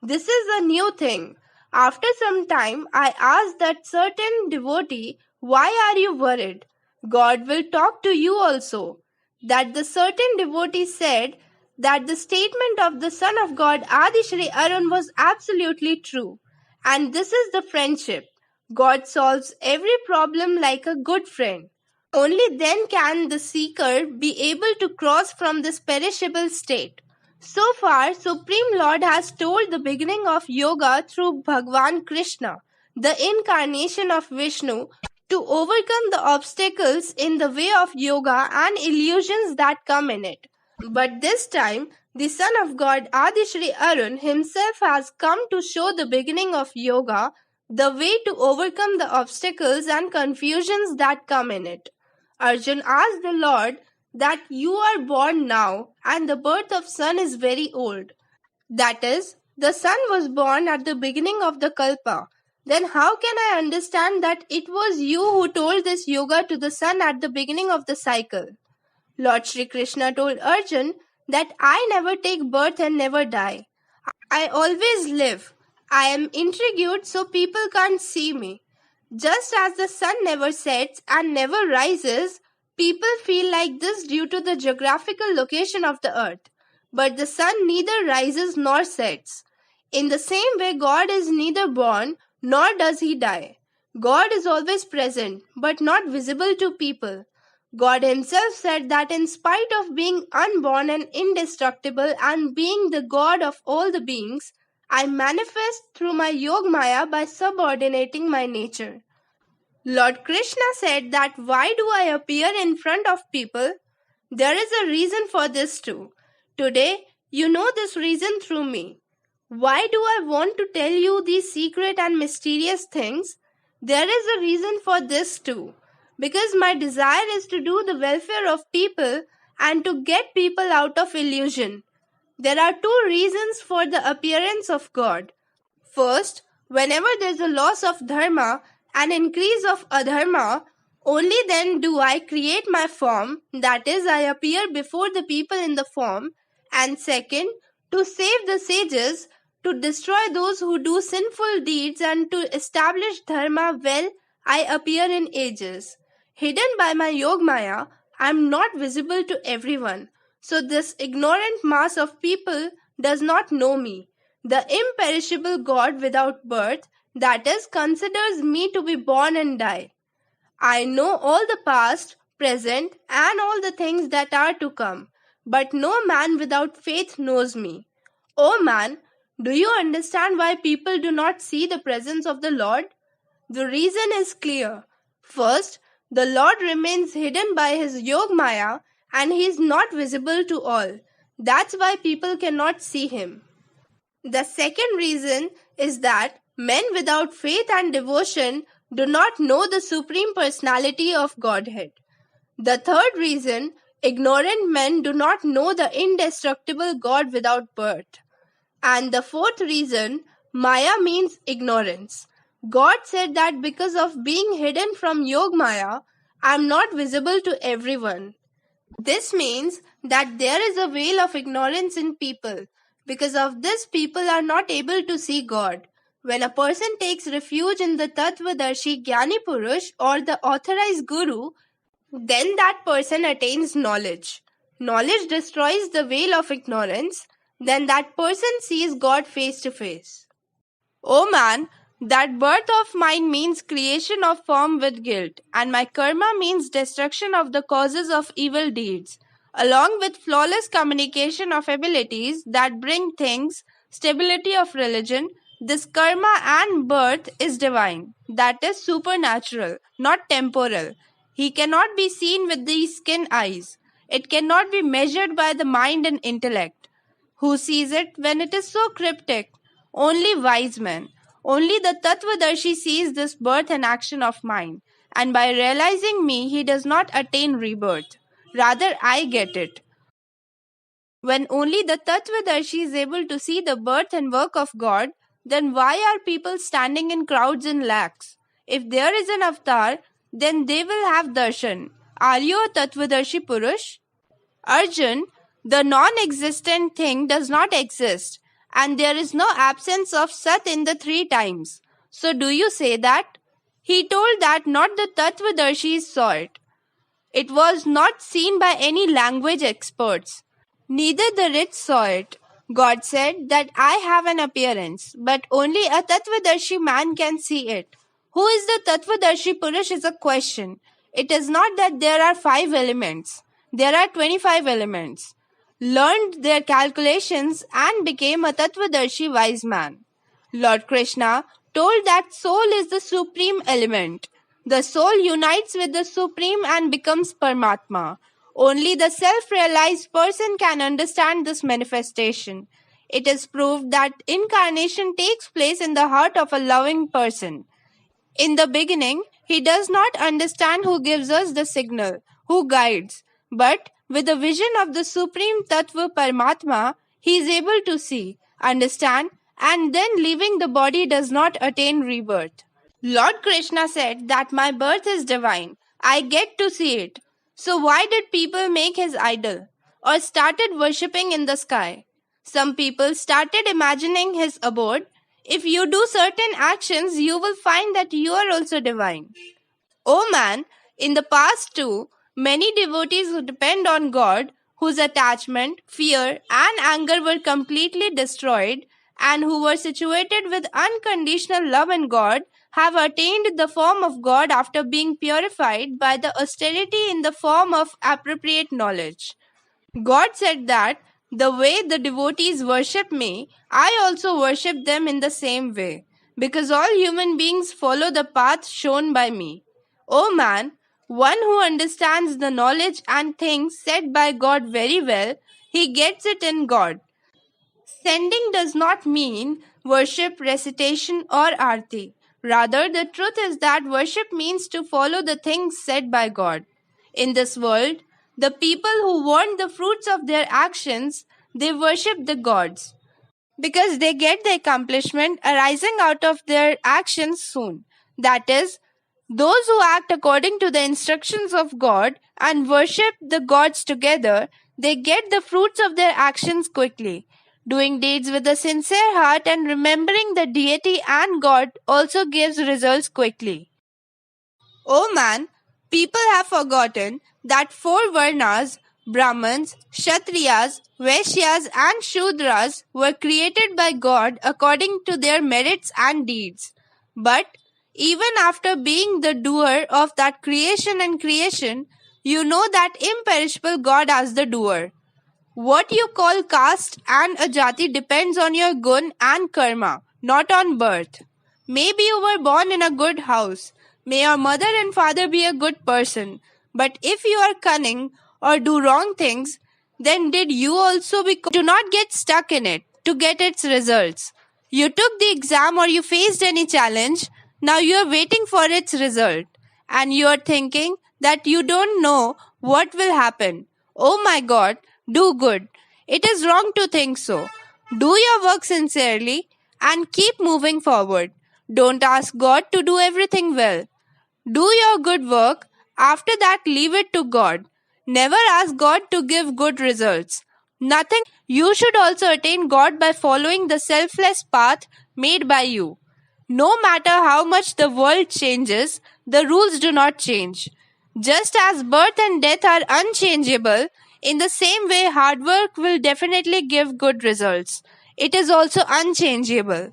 This is a new thing. After some time, I asked that certain devotee, why are you worried? God will talk to you also. That the certain devotee said that the statement of the Son of God, Adi Shri Arun, was absolutely true. And this is the friendship. God solves every problem like a good friend. Only then can the seeker be able to cross from this perishable state. So far, Supreme Lord has told the beginning of yoga through Bhagwan Krishna, the incarnation of Vishnu, to overcome the obstacles in the way of yoga and illusions that come in it. But this time, the Son of God, Adi Shri Arun, himself has come to show the beginning of yoga, the way to overcome the obstacles and confusions that come in it. Arjun asked the Lord that you are born now and the birth of sun is very old. That is, the sun was born at the beginning of the Kalpa. Then how can I understand that it was you who told this yoga to the sun at the beginning of the cycle? Lord Shri Krishna told Arjun that I never take birth and never die. I always live. I am intrigued so people can't see me. Just as the sun never sets and never rises, people feel like this due to the geographical location of the earth. But the sun neither rises nor sets. In the same way, God is neither born nor does he die. God is always present, but not visible to people. God himself said that in spite of being unborn and indestructible and being the God of all the beings, I manifest through my Yogmaya by subordinating my nature. Lord Krishna said that why do I appear in front of people? There is a reason for this too. Today, you know this reason through me. Why do I want to tell you these secret and mysterious things? There is a reason for this too. Because my desire is to do the welfare of people and to get people out of illusion. There are two reasons for the appearance of God. First, whenever there is a loss of dharma and increase of adharma, only then do I create my form, that is, I appear before the people in the form. And second, to save the sages, to destroy those who do sinful deeds and to establish dharma well, I appear in ages. Hidden by my Yogmaya, I am not visible to everyone. So this ignorant mass of people does not know me. The imperishable God without birth, that is, considers me to be born and die. I know all the past, present, and all the things that are to come, but no man without faith knows me. O man, do you understand why people do not see the presence of the Lord? The reason is clear. First, the Lord remains hidden by his Yogmaya and he is not visible to all. That's why people cannot see him. The second reason is that men without faith and devotion do not know the Supreme Personality of Godhead. The third reason, ignorant men do not know the indestructible God without birth. And the fourth reason, Maya means ignorance. God said that because of being hidden from Yog Maya, I am not visible to everyone. This means that there is a veil of ignorance in people. Because of this, people are not able to see God. When a person takes refuge in the Tattvadarshi Jnani Purush or the authorized Guru, then that person attains knowledge. Knowledge destroys the veil of ignorance. Then that person sees God face to face. O man, that birth of mine means creation of form with guilt, and my karma means destruction of the causes of evil deeds, along with flawless communication of abilities that bring things, stability of religion. This karma and birth is divine, that is supernatural, not temporal. He cannot be seen with the skin eyes. It cannot be measured by the mind and intellect. Who sees it when it is so cryptic? Only wise men. Only the Tattvadarshi sees this birth and action of mine. And by realizing me, he does not attain rebirth. Rather, I get it. When only the Tattvadarshi is able to see the birth and work of God, then why are people standing in crowds in lakhs? If there is an avatar, then they will have darshan. Are you a Tattvadarshi Purush? Arjun, the non-existent thing does not exist, and there is no absence of Sat in the three times. So do you say that? He told that not the Tattvadarshis saw it. It was not seen by any language experts. Neither the rich saw it. God said that I have an appearance, but only a Tattvadarshi man can see it. Who is the Tattvadarshi Purush is a question. It is not that there are 5 elements. There are 25 elements. Learned their calculations and became a Tattvadarshi wise man. Lord Krishna told that soul is the supreme element. The soul unites with the supreme and becomes Paramatma. Only the self-realized person can understand this manifestation. It is proved that incarnation takes place in the heart of a loving person. In the beginning, he does not understand who gives us the signal, who guides. But with the vision of the Supreme Tattva Paramatma, he is able to see, understand, and then leaving the body does not attain rebirth. Lord Krishna said that my birth is divine. I get to see it. So why did people make his idol? Or started worshipping in the sky? Some people started imagining his abode. If you do certain actions, you will find that you are also divine. O man, in the past too, many devotees who depend on God, whose attachment, fear, and anger were completely destroyed, and who were situated with unconditional love in God, have attained the form of God after being purified by the austerity in the form of appropriate knowledge. God said that the way the devotees worship me, I also worship them in the same way, because all human beings follow the path shown by me. O man, one who understands the knowledge and things said by God very well, he gets it in God. Sending does not mean worship, recitation, or arti. Rather, the truth is that worship means to follow the things said by God. In this world, the people who want the fruits of their actions, they worship the gods because they get the accomplishment arising out of their actions soon. That is, those who act according to the instructions of God and worship the gods together, they get the fruits of their actions quickly. Doing deeds with a sincere heart and remembering the deity and God also gives results quickly. Oh man, people have forgotten that 4 Varnas, Brahmins, Kshatriyas, Vaishyas, and Shudras were created by God according to their merits and deeds. But even after being the doer of that creation, you know that imperishable God as the doer. What you call caste and a jati depends on your gun and karma, not on birth. Maybe you were born in a good house. May your mother and father be a good person. But if you are cunning or do wrong things, then did you also become? Do not get stuck in it to get its results. You took the exam or you faced any challenge. Now you are waiting for its result. And you are thinking that you don't know what will happen. Oh my God, do good. It is wrong to think so. Do your work sincerely and keep moving forward. Don't ask God to do everything well. Do your good work. After that, leave it to God. Never ask God to give good results. Nothing. You should also attain God by following the selfless path made by you. No matter how much the world changes, the rules do not change. Just as birth and death are unchangeable, in the same way, hard work will definitely give good results. It is also unchangeable.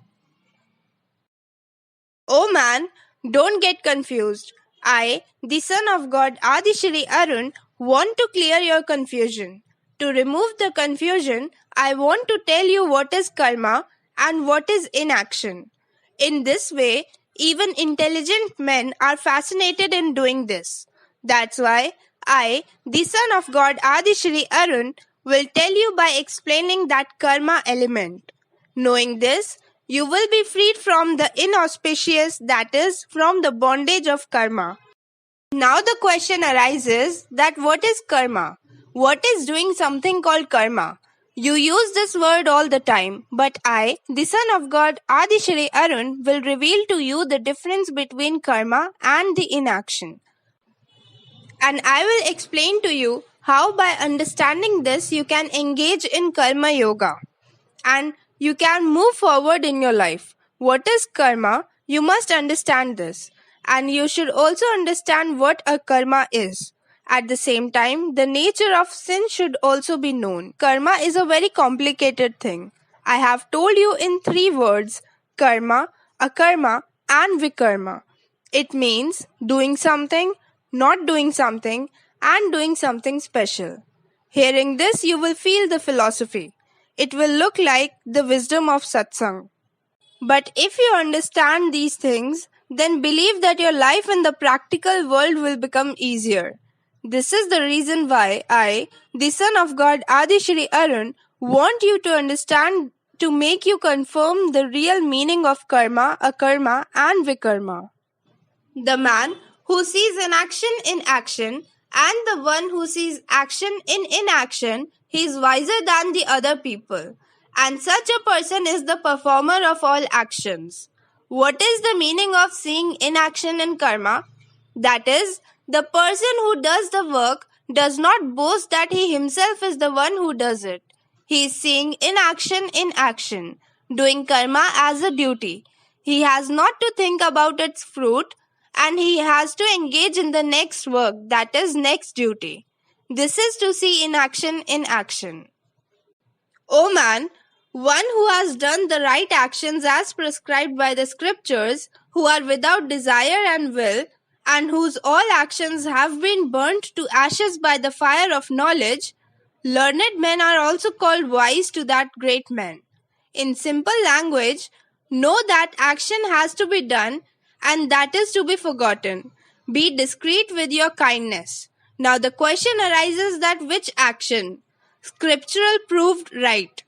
Oh man, don't get confused. I, the son of God Adishri Arun, want to clear your confusion. To remove the confusion, I want to tell you what is karma and what is inaction. In this way, even intelligent men are fascinated in doing this. That's why I, the son of God Adishri Arun, will tell you by explaining that karma element. Knowing this, you will be freed from the inauspicious, that is, from the bondage of karma. Now the question arises that what is karma? What is doing something called karma? You use this word all the time, but I, the son of God Adishri Arun, will reveal to you the difference between karma and the inaction. And I will explain to you how by understanding this you can engage in karma yoga and you can move forward in your life. What is karma? You must understand this. And you should also understand what a karma is. At the same time, the nature of sin should also be known. Karma is a very complicated thing. I have told you in 3 words: karma, akarma, and vikarma. It means doing something, not doing something, and doing something special. Hearing this, you will feel the philosophy. It will look like the wisdom of satsang. But if you understand these things, then believe that your life in the practical world will become easier. This is the reason why I, the son of God Adi Shri Arun, want you to understand to make you confirm the real meaning of karma, akarma, and vikarma. The man who sees inaction in action and the one who sees action in inaction, he is wiser than the other people. And such a person is the performer of all actions. What is the meaning of seeing inaction in karma? That is, the person who does the work does not boast that he himself is the one who does it. He is seeing inaction in action, doing karma as a duty. He has not to think about its fruit and he has to engage in the next work, that is, next duty. This is to see inaction in action. O man, one who has done the right actions as prescribed by the scriptures, who are without desire and will, and whose all actions have been burnt to ashes by the fire of knowledge, learned men are also called wise to that great man. In simple language, know that action has to be done and that is to be forgotten. Be discreet with your kindness. Now the question arises that which action? Scriptural proved right.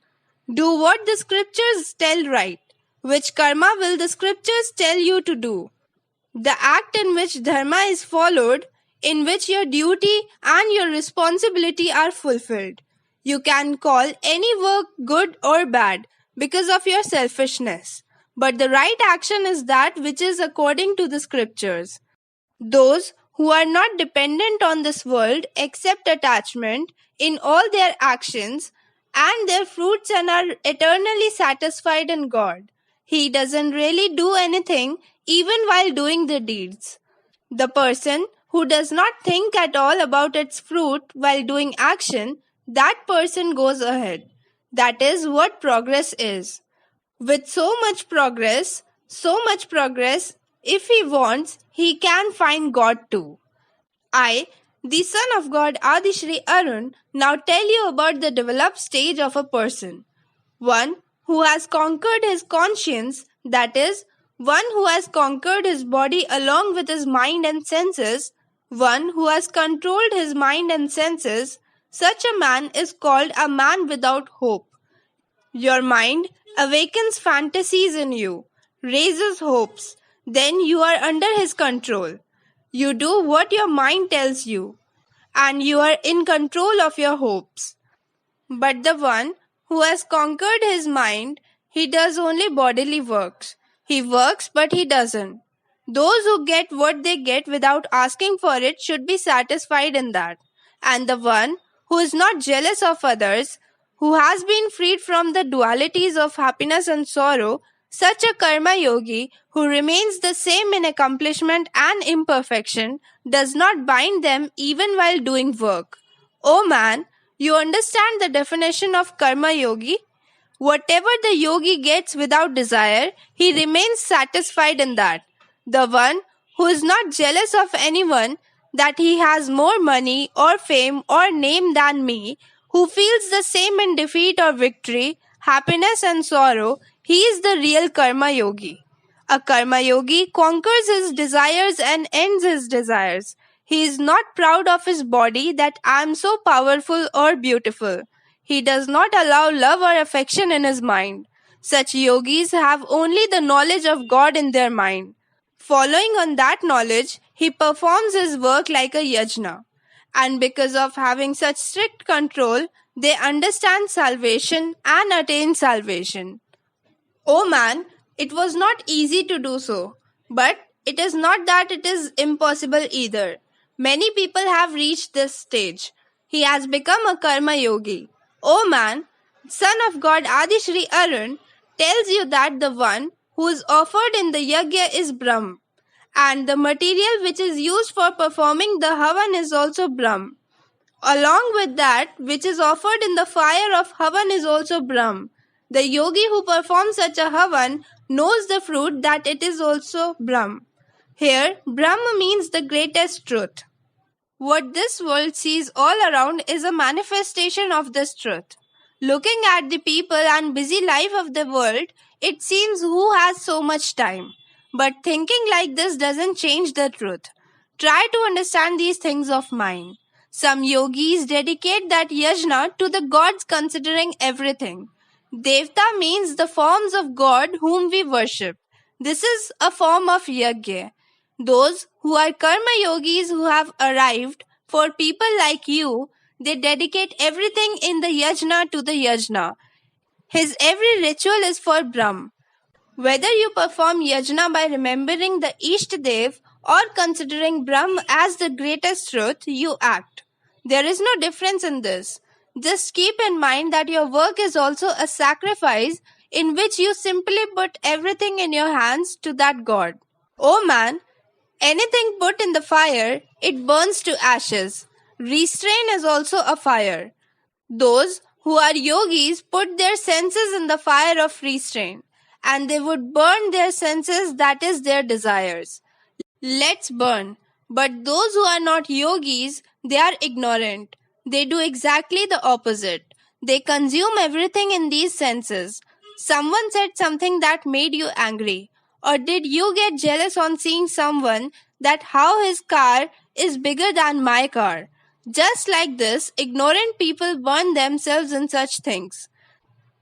Do what the scriptures tell right. Which karma will the scriptures tell you to do? The act in which dharma is followed, in which your duty and your responsibility are fulfilled. You can call any work good or bad because of your selfishness. But the right action is that which is according to the scriptures. Those who are not dependent on this world accept attachment in all their actions and their fruits and are eternally satisfied in God. He doesn't really do anything even while doing the deeds. The person who does not think at all about its fruit while doing action, that person goes ahead. That is what progress is. With so much progress, if he wants, he can find God too. I, the son of God Adi Shri Arun, now tell you about the developed stage of a person. One who has conquered his conscience, that is, one who has conquered his body along with his mind and senses, one who has controlled his mind and senses, such a man is called a man without hope. Your mind awakens fantasies in you, raises hopes, then you are under his control. You do what your mind tells you, and you are in control of your hopes. But the one who has conquered his mind, he does only bodily works. He works but he doesn't. Those who get what they get without asking for it should be satisfied in that. And the one who is not jealous of others, who has been freed from the dualities of happiness and sorrow, such a karma yogi who remains the same in accomplishment and imperfection, does not bind them even while doing work. Oh man, you understand the definition of karma yogi? Whatever the yogi gets without desire, he remains satisfied in that. The one who is not jealous of anyone that he has more money or fame or name than me, who feels the same in defeat or victory, happiness and sorrow, he is the real karma yogi. A karma yogi conquers his desires and ends his desires. He is not proud of his body that I am so powerful or beautiful. He does not allow love or affection in his mind. Such yogis have only the knowledge of God in their mind. Following on that knowledge, he performs his work like a yajna. And because of having such strict control, they understand salvation and attain salvation. Oh man, it was not easy to do so. But it is not that it is impossible either. Many people have reached this stage. He has become a karma yogi. Oh man, son of God Adi Shri Arun tells you that the one who is offered in the yajna is Brahm. And the material which is used for performing the Havan is also Brahm. Along with that, which is offered in the fire of Havan is also Brahm. The yogi who performs such a Havan knows the fruit that it is also Brahm. Here, Brahma means the greatest truth. What this world sees all around is a manifestation of this truth. Looking at the people and busy life of the world, it seems who has so much time. But thinking like this doesn't change the truth. Try to understand these things of mine. Some yogis dedicate that yajna to the gods considering everything. Devta means the forms of God whom we worship. This is a form of yajna. Those who are karma yogis who have arrived, for people like you, they dedicate everything in the yajna to the yajna. His every ritual is for Brahm. Whether you perform yajna by remembering the Ishtadev or considering Brahm as the greatest truth, you act. There is no difference in this. Just keep in mind that your work is also a sacrifice in which you simply put everything in your hands to that God. Oh man, anything put in the fire, it burns to ashes. Restraint is also a fire. Those who are yogis put their senses in the fire of restraint, and they would burn their senses, that is, their desires. Let's burn. But those who are not yogis, they are ignorant. They do exactly the opposite. They consume everything in these senses. Someone said something that made you angry. Or did you get jealous on seeing someone that how his car is bigger than my car? Just like this, ignorant people burn themselves in such things.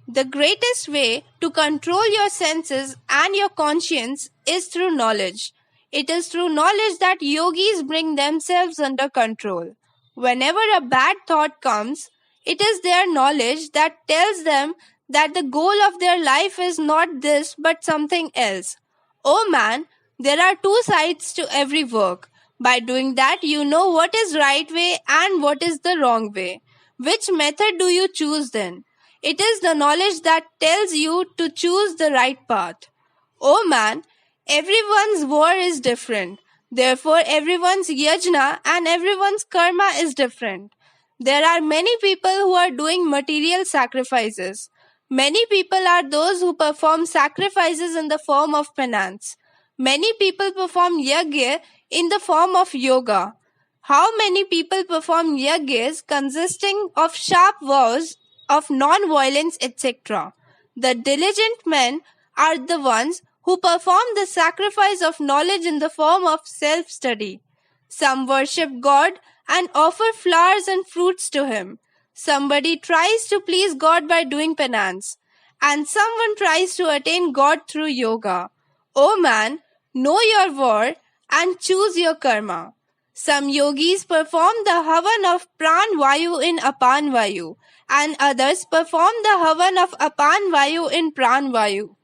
The greatest way to control your senses and your conscience is through knowledge. It is through knowledge that yogis bring themselves under control. Whenever a bad thought comes, it is their knowledge that tells them that the goal of their life is not this but something else. Oh man, there are two sides to every work. By doing that, you know what is right way and what is the wrong way. Which method do you choose then? It is the knowledge that tells you to choose the right path. Oh man, everyone's war is different. Therefore, everyone's yajna and everyone's karma is different. There are many people who are doing material sacrifices. Many people are those who perform sacrifices in the form of penance. Many people perform yajna in the form of yoga. How many people perform yajnas consisting of sharp vows of non-violence, etc. The diligent men are the ones who perform the sacrifice of knowledge in the form of self-study. Some worship God and offer flowers and fruits to Him. Somebody tries to please God by doing penance. And someone tries to attain God through yoga. Oh man, know your war and choose your karma. Some yogis perform the havan of pran vayu in apan vayu, and others perform the havan of apan vayu in pran vayu.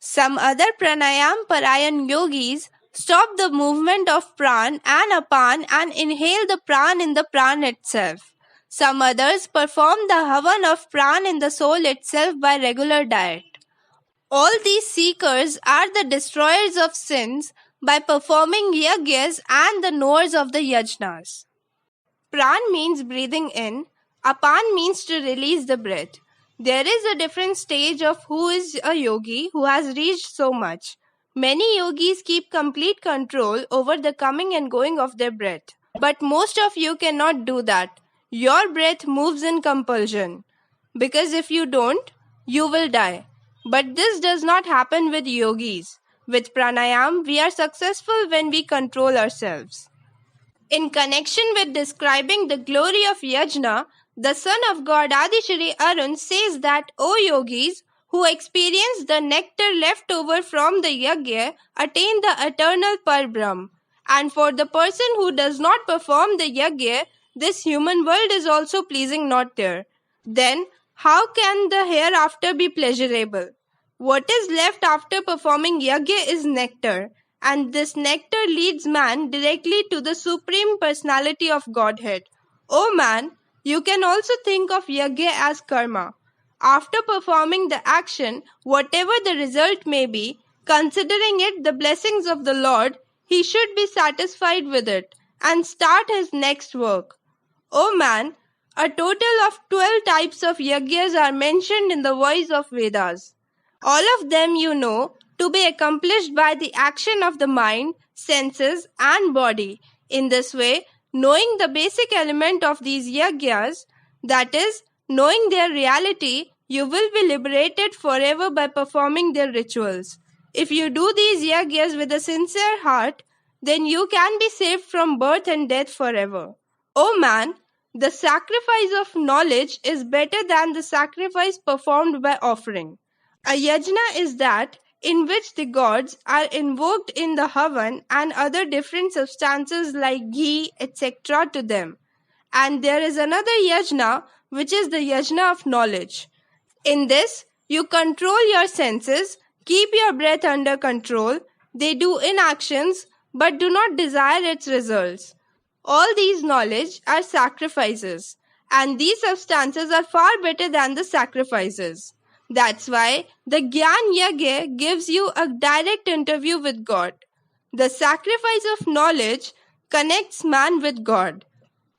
Some other pranayam parayan yogis stop the movement of pran and apan and inhale the pran in the pran itself. Some others perform the havan of pran in the soul itself by regular diet. All these seekers are the destroyers of sins by performing yagyas and the knowers of the yajnas. Pran means breathing in, apan means to release the breath. There is a different stage of who is a yogi who has reached so much. Many yogis keep complete control over the coming and going of their breath. But most of you cannot do that. Your breath moves in compulsion. Because if you don't, you will die. But this does not happen with yogis. With pranayam, we are successful when we control ourselves. In connection with describing the glory of Yajna, the son of God Adishri Arun says that, O yogis, who experience the nectar left over from the yagya attain the eternal Parbrahm. And for the person who does not perform the yagya, this human world is also pleasing not there. Then, how can the hereafter be pleasurable? What is left after performing yagya is nectar, and this nectar leads man directly to the Supreme Personality of Godhead. O man, you can also think of yagya as karma. After performing the action, whatever the result may be, considering it the blessings of the Lord, he should be satisfied with it and start his next work. O man, a total of 12 types of yagyas are mentioned in the voice of Vedas. All of them you know to be accomplished by the action of the mind, senses and body. In this way, knowing the basic element of these yagyas, that is, knowing their reality, you will be liberated forever by performing their rituals. If you do these yagyas with a sincere heart, then you can be saved from birth and death forever. O man, the sacrifice of knowledge is better than the sacrifice performed by offering. A yajna is that in which the gods are invoked in the havan and other different substances like ghee, etc. to them. And there is another yajna which is the yajna of knowledge. In this, you control your senses, keep your breath under control, they do inactions but do not desire its results. All these knowledge are sacrifices, and these substances are far better than the sacrifices. That's why the Gyan Yagya gives you a direct interview with God. The sacrifice of knowledge connects man with God.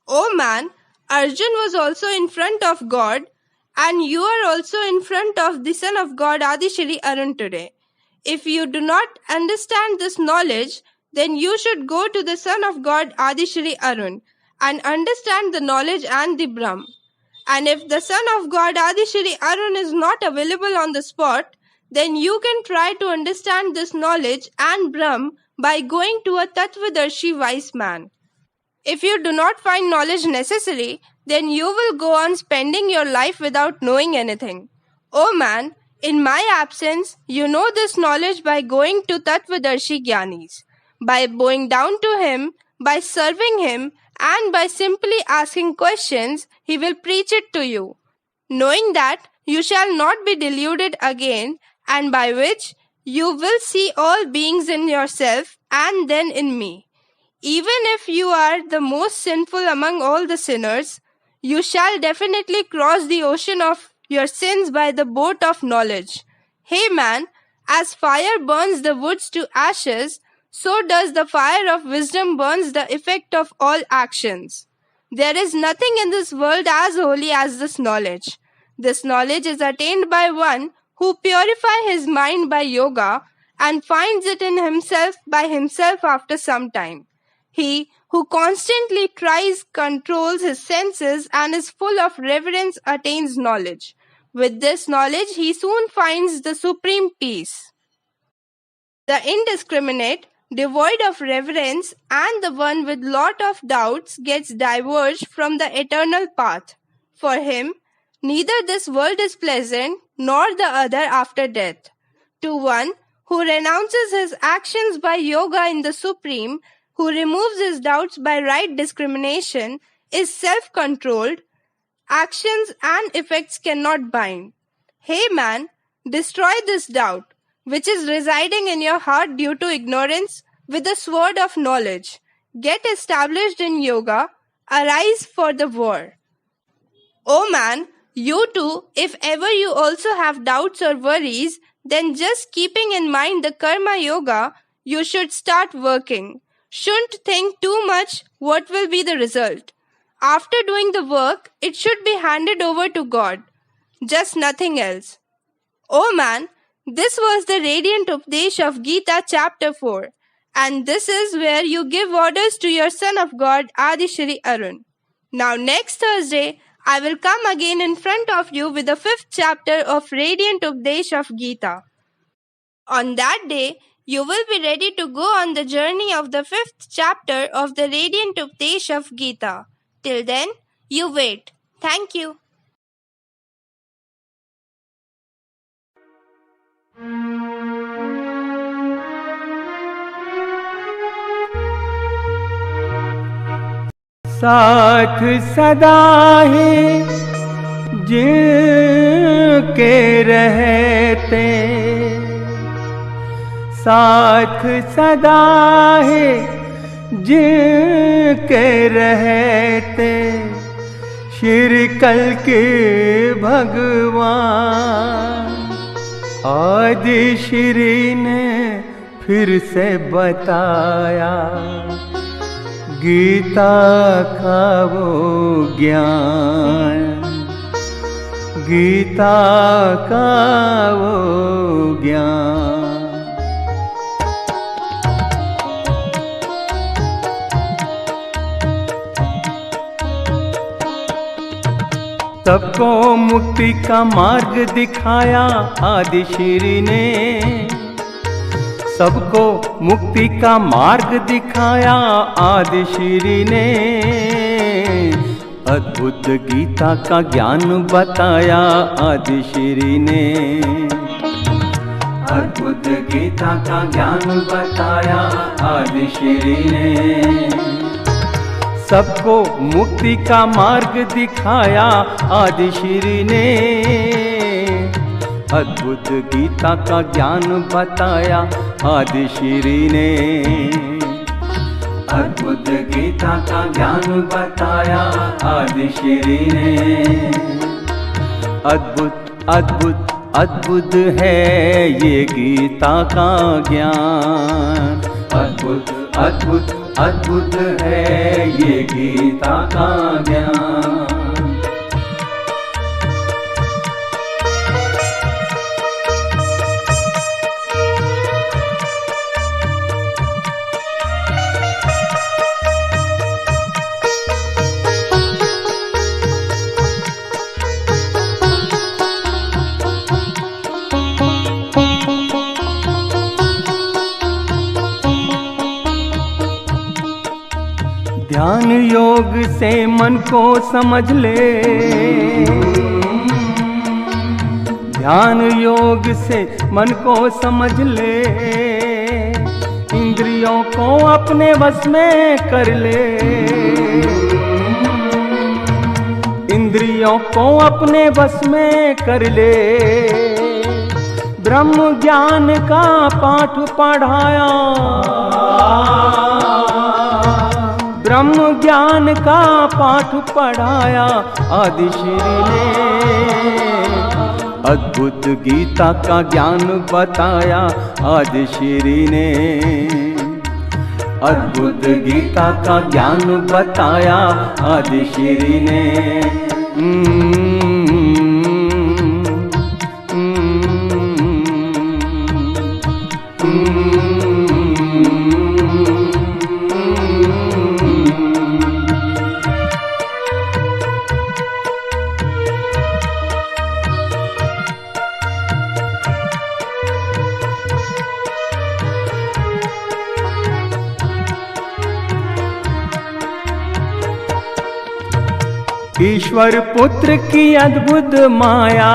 O man, Arjun was also in front of God, and you are also in front of the Son of God Adishri Arun today. If you do not understand this knowledge, then you should go to the Son of God Adishri Arun and understand the knowledge and the Brahm. And if the Son of God Adishri Arun is not available on the spot, then you can try to understand this knowledge and Brahm by going to a Tattvadarshi wise man. If you do not find knowledge necessary, then you will go on spending your life without knowing anything. O man, in my absence, you know this knowledge by going to Tattvadarshi Gyanis, by bowing down to him, by serving him, and by simply asking questions, he will preach it to you, knowing that you shall not be deluded again, and by which you will see all beings in yourself and then in me. Even if you are the most sinful among all the sinners, you shall definitely cross the ocean of your sins by the boat of knowledge. Hey man, as fire burns the woods to ashes, so does the fire of wisdom burns the effect of all actions. There is nothing in this world as holy as this knowledge. This knowledge is attained by one who purifies his mind by yoga and finds it in himself by himself after some time. He who constantly tries, controls his senses, and is full of reverence attains knowledge. With this knowledge, he soon finds the supreme peace. The indiscriminate, devoid of reverence, and the one with lot of doubts gets diverged from the eternal path. For him, neither this world is pleasant, nor the other after death. To one who renounces his actions by yoga in the Supreme, who removes his doubts by right discrimination, is self-controlled, actions and effects cannot bind. Hey man, destroy this doubt. which is residing in your heart due to ignorance, with the sword of knowledge. Get established in yoga, arise for the war. Oh man, you too, if ever you also have doubts or worries, then just keeping in mind the karma yoga, you should start working. Shouldn't think too much what will be the result. After doing the work, it should be handed over to God. Just nothing else. Oh man, this was the radiant Updesh of Gita chapter 4. And this is where you give orders to your son of God, Adi Shri Arun. Now next Thursday, I will come again in front of you with the 5th chapter of Radiant Updesh of Gita. On that day, you will be ready to go on the journey of the 5th chapter of the Radiant Updesh of Gita. Till then, you wait. Thank you. साथ सदा है जिनके रहते, साथ सदा है जिनके रहते, श्री कल के भगवान आदि श्री ने फिर से बताया गीता का वो ज्ञान, गीता का वो ज्ञान। सबको मुक्ति का मार्ग दिखाया आदि श्री ने, सबको मुक्ति का मार्ग दिखाया आदि श्री ने, अद्भुत गीता का ज्ञान बताया आदि श्री ने, अद्भुत गीता का ज्ञान बताया आदि श्री ने, सबको मुक्ति का मार्ग दिखाया आदि श्री ने, अद्भुत गीता का ज्ञान बताया आदि श्री ने, अद्भुत गीता का ज्ञान बताया आदि श्री ने। अद्भुत अद्भुत अद्भुत है ये गीता का ज्ञान, अद्भुत अद्भुत अद्भुत है ये गीता का ज्ञान। ध्यान योग से मन को समझ ले, ध्यान योग से मन को समझ ले, इंद्रियों को अपने वश में कर ले, इंद्रियों को अपने वश में कर ले, ब्रह्म ज्ञान का पाठ पढ़ाया, ब्रह्म ज्ञान का पाठ पढ़ाया आदि श्री ने, अद्भुत गीता का ज्ञान बताया आदि श्री ने, अद्भुत गीता का ज्ञान बताया आदि श्री ने। ईश्वर पुत्र की अद्भुत माया,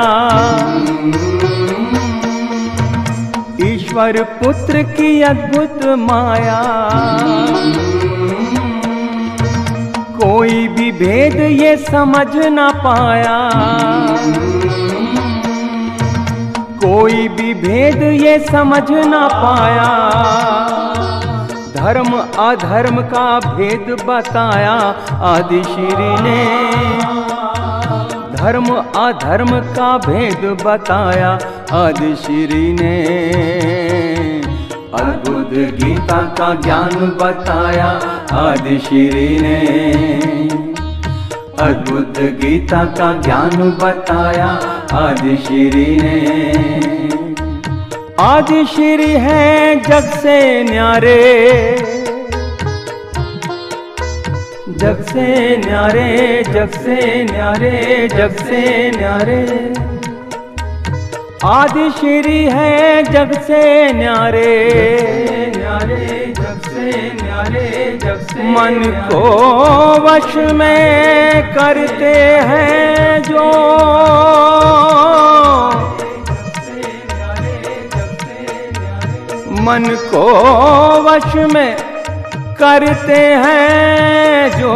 ईश्वर पुत्र की अद्भुत माया, कोई भी भेद ये समझ ना पाया, कोई भी भेद ये समझ ना पाया, धर्म अधर्म का भेद बताया आदि श्री ने, धर्म अधर्म का भेद बताया आदि श्री ने। अद्भुत गीता का ज्ञान बताया आदि श्री ने, अद्भुत गीता का ज्ञान बताया आदि श्री ने। आदि श्री है जग से न्यारे, जग से न्यारे, जग से न्यारे, जग से न्यारे। आदि श्री है जग से न्यारे, न्यारे, जग से न्यारे, जग से। मन को वश में करते हैं जो, मन को वश में करते हैं जो,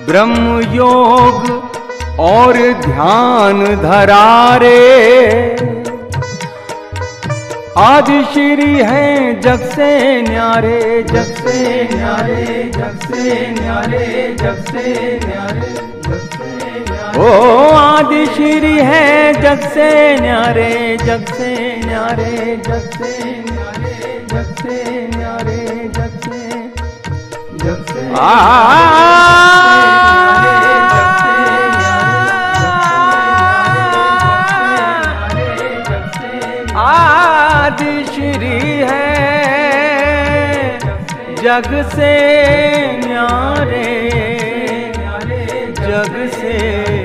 ब्रह्म योग और ध्यान धरारे। आदि श्री है जग से न्यारे, जग से न्यारे, जग से न्यारे, जग से न्यारे, जग से न्यारे। ओ आदि श्री है जग से न्यारे, जग से न्यारे, जग से न्यारे, जग से न्यारे, जग से, जग से आदि श्री है जग से न्यारे, जग से